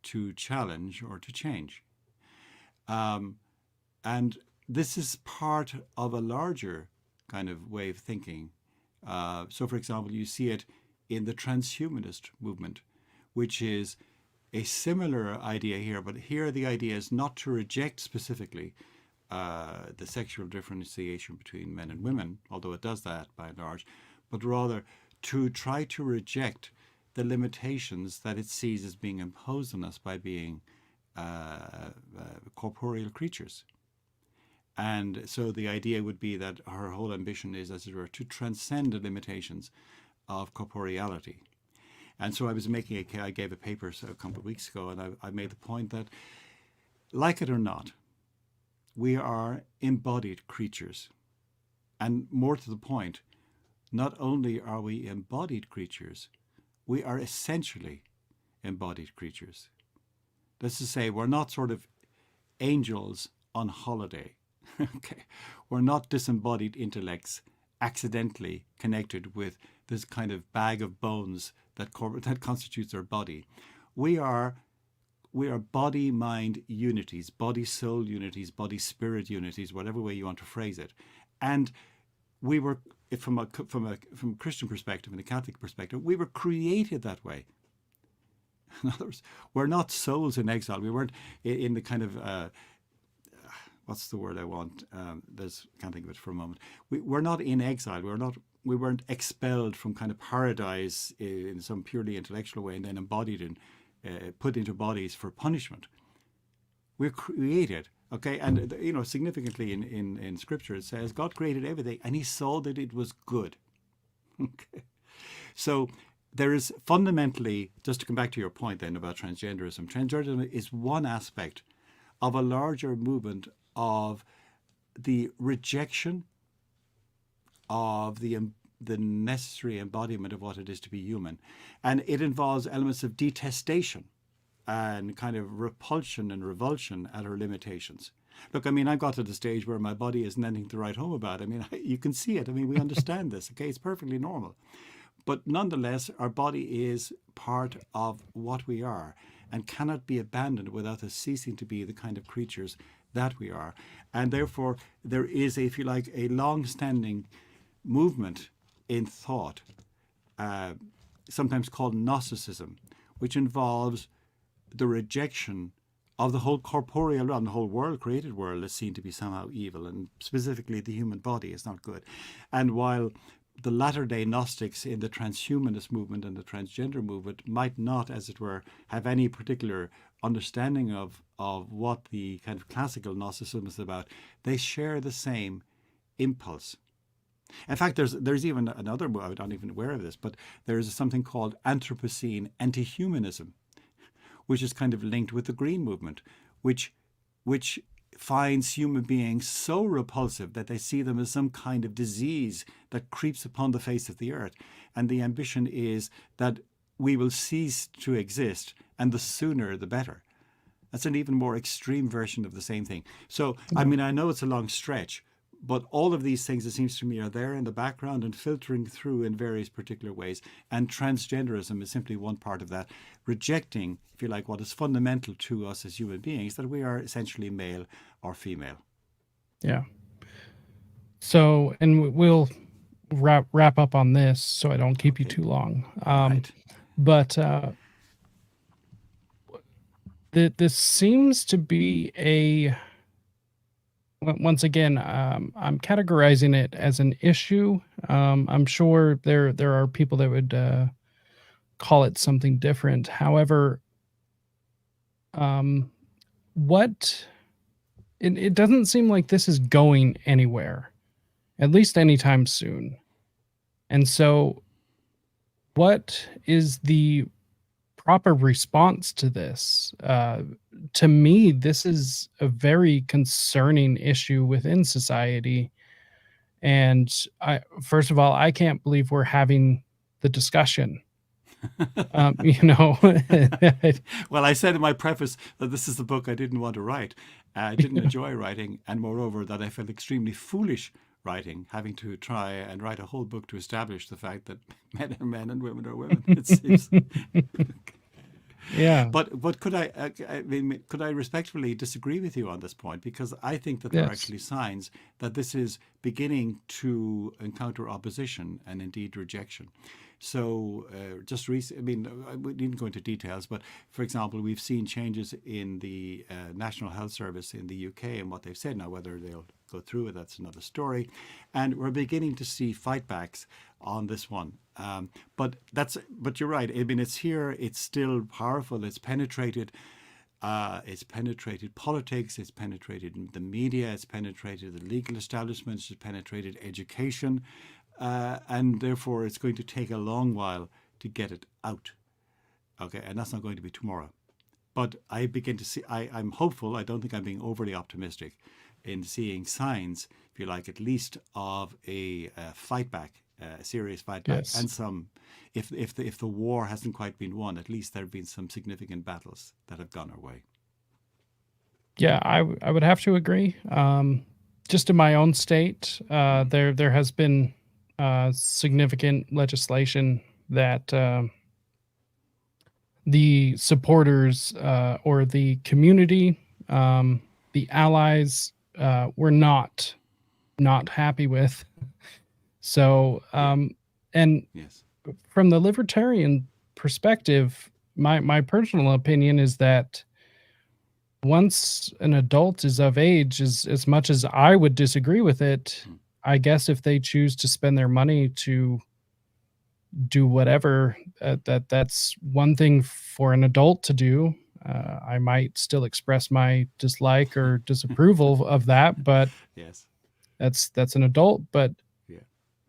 to challenge or to change. And this is part of a larger kind of way of thinking. So, for example, you see it in the transhumanist movement, which is a similar idea here, but here the idea is not to reject specifically the sexual differentiation between men and women, although it does that by and large, but rather to try to reject the limitations that it sees as being imposed on us by being corporeal creatures. And so the idea would be that her whole ambition is, as it were, to transcend the limitations of corporeality. And so I gave a paper a couple of weeks ago, and I made the point that, like it or not, we are embodied creatures. And more to the point, not only are we embodied creatures, we are essentially embodied creatures. That's to say, we're not sort of angels on holiday. Okay, we're not disembodied intellects accidentally connected with this kind of bag of bones that constitutes our body. We are body-mind unities, body-soul unities, body-spirit unities, whatever way you want to phrase it. And we were, from a Christian perspective and a Catholic perspective, we were created that way. In other words, we're not souls in exile. We weren't in the kind of what's the word I want? Can't think of it for a moment. We're not in exile. We weren't expelled from kind of paradise in some purely intellectual way and then embodied and put into bodies for punishment. We're created, okay? And significantly in Scripture it says God created everything and He saw that it was good. Okay, so there is fundamentally, just to come back to your point then about transgenderism. Transgenderism is one aspect of a larger movement of the rejection of the necessary embodiment of what it is to be human. And it involves elements of detestation and kind of repulsion and revulsion at our limitations. Look, I mean, I got to the stage where my body isn't anything to write home about. I mean, you can see it. I mean, we understand this, okay? It's perfectly normal. But nonetheless, our body is part of what we are and cannot be abandoned without us ceasing to be the kind of creatures that we are. And therefore, there is, if you like, a long-standing movement in thought, sometimes called Gnosticism, which involves the rejection of the whole corporeal realm, the whole world, created world, is seen to be somehow evil, and specifically the human body is not good. And while the latter-day Gnostics in the transhumanist movement and the transgender movement might not, as it were, have any particular understanding of what the kind of classical Gnosticism is about, they share the same impulse. In fact, there's even another, I'm not even aware of this, but there's something called Anthropocene anti-humanism, which is kind of linked with the Green movement, which finds human beings so repulsive that they see them as some kind of disease that creeps upon the face of the earth. And the ambition is that we will cease to exist, and the sooner the better. That's an even more extreme version of the same thing. So, I mean, I know it's a long stretch, but all of these things, it seems to me, are there in the background and filtering through in various particular ways. And transgenderism is simply one part of that, rejecting, if you like, what is fundamental to us as human beings, that we are essentially male or female. Yeah. So, and we'll wrap up on this so I don't keep you too long. Right. But this seems to be once again, I'm categorizing it as an issue. I'm sure there are people that would call it something different. However, it doesn't seem like this is going anywhere, at least anytime soon. And so, what is the proper response to this? To me, this is a very concerning issue within society. And first of all, I can't believe we're having the discussion. You know, Well, I said in my preface that this is the book I didn't want to write. I didn't enjoy writing, and moreover, that I felt extremely foolish writing, having to try and write a whole book to establish the fact that men are men and women are women. It seems. yeah, But could I mean, could I respectfully disagree with you on this point? Because I think that there are yes, actually signs that this is beginning to encounter opposition and indeed rejection. So just recently, I mean, we needn't go into details, but for example, we've seen changes in the National Health Service in the UK and what they've said. Now, whether they'll go through it, that's another story. And we're beginning to see fightbacks on this one. But you're right. I mean, it's here. It's still powerful. It's penetrated. It's penetrated politics. It's penetrated the media. It's penetrated the legal establishments. It's penetrated education, and therefore it's going to take a long while to get it out. Okay, and that's not going to be tomorrow. But I begin to see. I'm hopeful. I don't think I'm being overly optimistic in seeing signs, if you like, at least of a fight back. A serious fight back, yes. and some, if the war hasn't quite been won, at least there have been some significant battles that have gone our way. Yeah, I would have to agree. Just in my own state, there has been significant legislation that the supporters or the community, the allies, were not happy with. So, and Yes. from the libertarian perspective, my personal opinion is that once an adult is of age, as much as I would disagree with it, I guess if they choose to spend their money to do whatever, that's one thing for an adult to do. I might still express my dislike or disapproval of that, but Yes. that's an adult. But Yeah.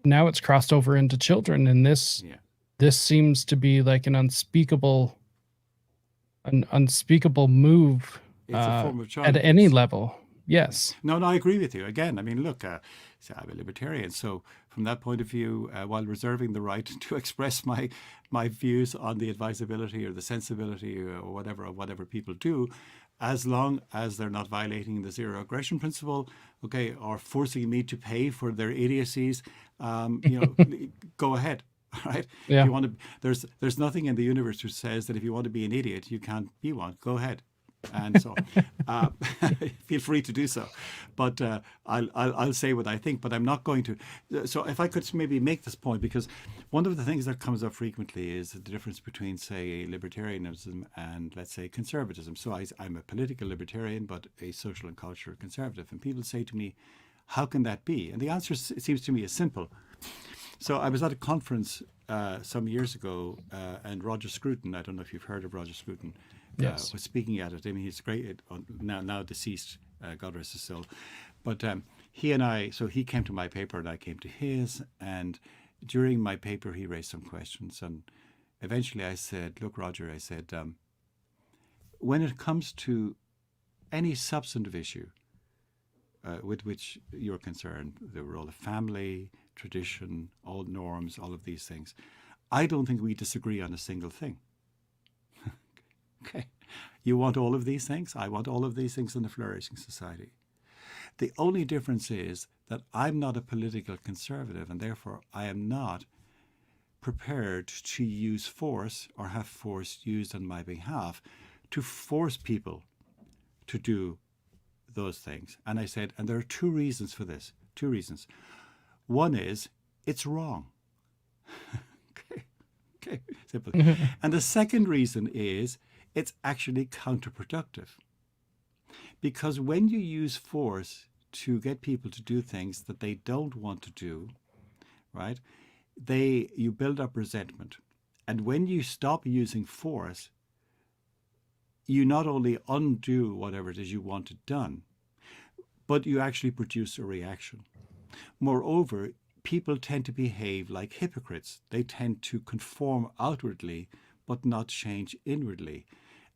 now it's crossed over into children, and this Yeah. seems to be like an unspeakable move It's a form of at child any abuse. level. Yes. No, I agree with you. Again, I mean, look, so I'm a libertarian, so from that point of view, while reserving the right to express my views on the advisability or the sensibility or whatever of whatever people do, as long as they're not violating the zero aggression principle, okay, or forcing me to pay for their idiocies, go ahead. All right. If Yeah. you want to, there's nothing in the universe which says that if you want to be an idiot, you can't be one. Go ahead. And so, feel free to do so. But I'll say what I think. But I'm not going to. So if I could maybe make this point, because one of the things that comes up frequently is the difference between, say, libertarianism and, let's say, conservatism. So I'm a political libertarian, but a social and cultural conservative. And people say to me, "How can that be?" And the answer seems to me is simple. So I was at a conference some years ago, and Roger Scruton, I don't know if you've heard of Roger Scruton, Yes. was speaking at it. I mean, he's great, now deceased, God rest his soul. But he came to my paper and I came to his. And during my paper, he raised some questions. And eventually I said, "Look, Roger," I said, when it comes to any substantive issue with which you're concerned, the role of family, tradition, all norms, all of these things, I don't think we disagree on a single thing. Okay. You want all of these things? I want all of these things in a flourishing society. The only difference is that I'm not a political conservative, and therefore I am not prepared to use force or have force used on my behalf to force people to do those things. And I said, and there are two reasons for this. Two reasons. One is it's wrong. Okay, simple. And the second reason is it's actually counterproductive. Because when you use force to get people to do things that they don't want to do, right, you build up resentment. And when you stop using force, you not only undo whatever it is you wanted done, but you actually produce a reaction. Moreover, people tend to behave like hypocrites. They tend to conform outwardly, but not change inwardly.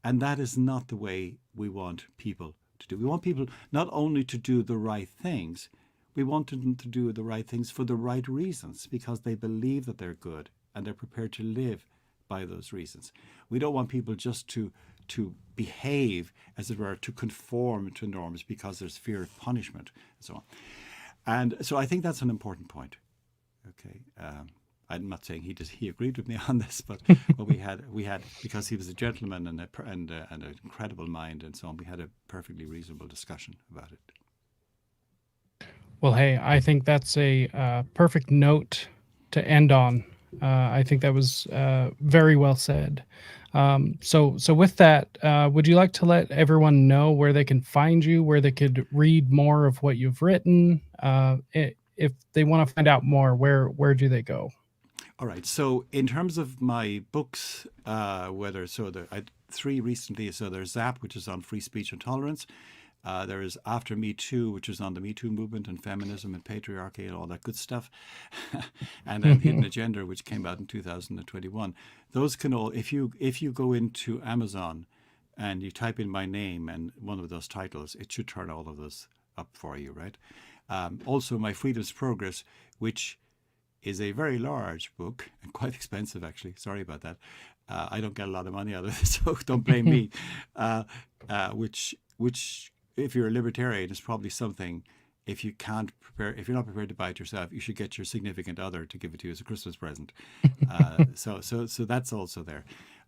And that is not the way we want people to do. We want people not only to do the right things, We want them to do the right things for the right reasons, because they believe that they're good and they're prepared to live by those reasons. We don't want people just to behave, as it were, to conform to norms because there's fear of punishment and so on. And so I think that's an important point. Okay. I'm not saying he agreed with me on this, but we had because he was a gentleman and an incredible mind and so on. We had a perfectly reasonable discussion about it. Well, hey, I think that's a perfect note to end on. I think that was very well said. So with that, would you like to let everyone know where they can find you, where they could read more of what you've written? If they want to find out more, where do they go? All right. So in terms of my books, I had 3 recently. So there's Zap, which is on free speech and tolerance. There is After Me Too, which is on the Me Too movement and feminism and patriarchy and all that good stuff. And then Hidden Agenda, which came out in 2021. Those can all, if you go into Amazon and you type in my name and one of those titles, it should turn all of those up for you, right? Also, my Freedom's Progress, which is a very large book and quite expensive, actually. Sorry about that. I don't get a lot of money out of it, so don't blame me. Which, if you're a libertarian, is probably something. If you're not prepared to buy it yourself, you should get your significant other to give it to you as a Christmas present. So that's also there.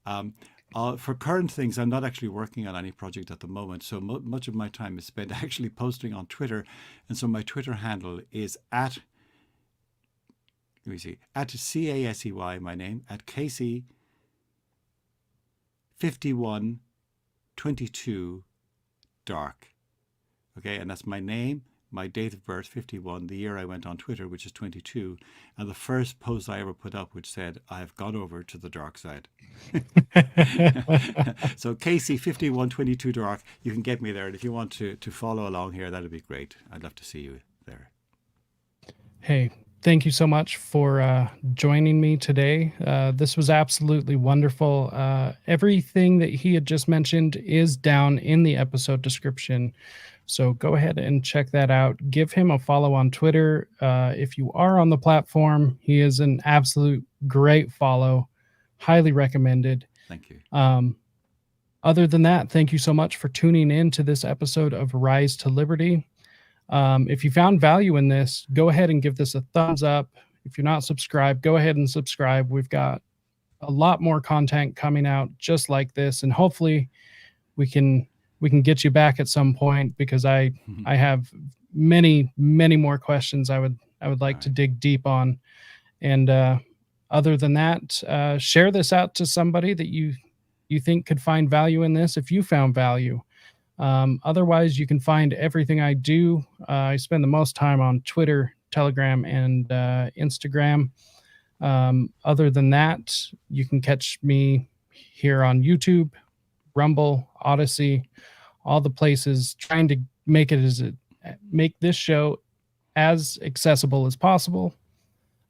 For current things, I'm not actually working on any project at the moment. So much of my time is spent actually posting on Twitter, and so my Twitter handle is at Casey, my name, at Casey 5122 dark. Okay, and that's my name, my date of birth, 51, the year I went on Twitter, which is 22, and the first post I ever put up, which said, I have gone over to the dark side. So Casey 5122 dark, you can get me there. And if you want to follow along here, that'd be great. I'd love to see you there. Hey, thank you so much for joining me today. This was absolutely wonderful. Everything that he had just mentioned is down in the episode description. So go ahead and check that out. Give him a follow on Twitter. If you are on the platform, he is an absolute great follow. Highly recommended. Thank you. Other than that, thank you so much for tuning in to this episode of Rise to Liberty. If you found value in this, go ahead and give this a thumbs up. If you're not subscribed, go ahead and subscribe. We've got a lot more content coming out just like this, and hopefully we can get you back at some point, because I have many more questions I would like to dig deep on. And other than that, share this out to somebody that you think could find value in this if you found value. Otherwise, you can find everything I do. I spend the most time on Twitter, Telegram, and Instagram. Other than that, you can catch me here on YouTube, Rumble, Odyssey, all the places, trying to make this show as accessible as possible.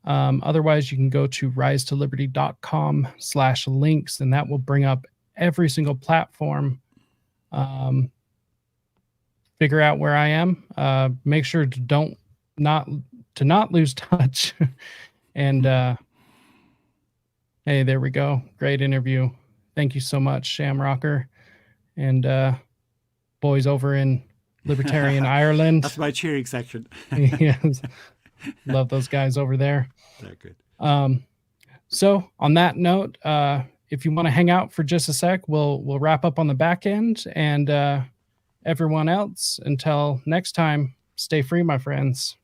Otherwise, you can go to risetoliberty.com/links, and that will bring up every single platform. Figure out where I am. Make sure to not lose touch. And hey, there we go. Great interview. Thank you so much, Shamrocker, and boys over in Libertarian Ireland. That's my cheering section. Yes, love those guys over there. They're good. So on that note, if you want to hang out for just a sec, we'll wrap up on the back end, and everyone else, until next time, stay free, my friends.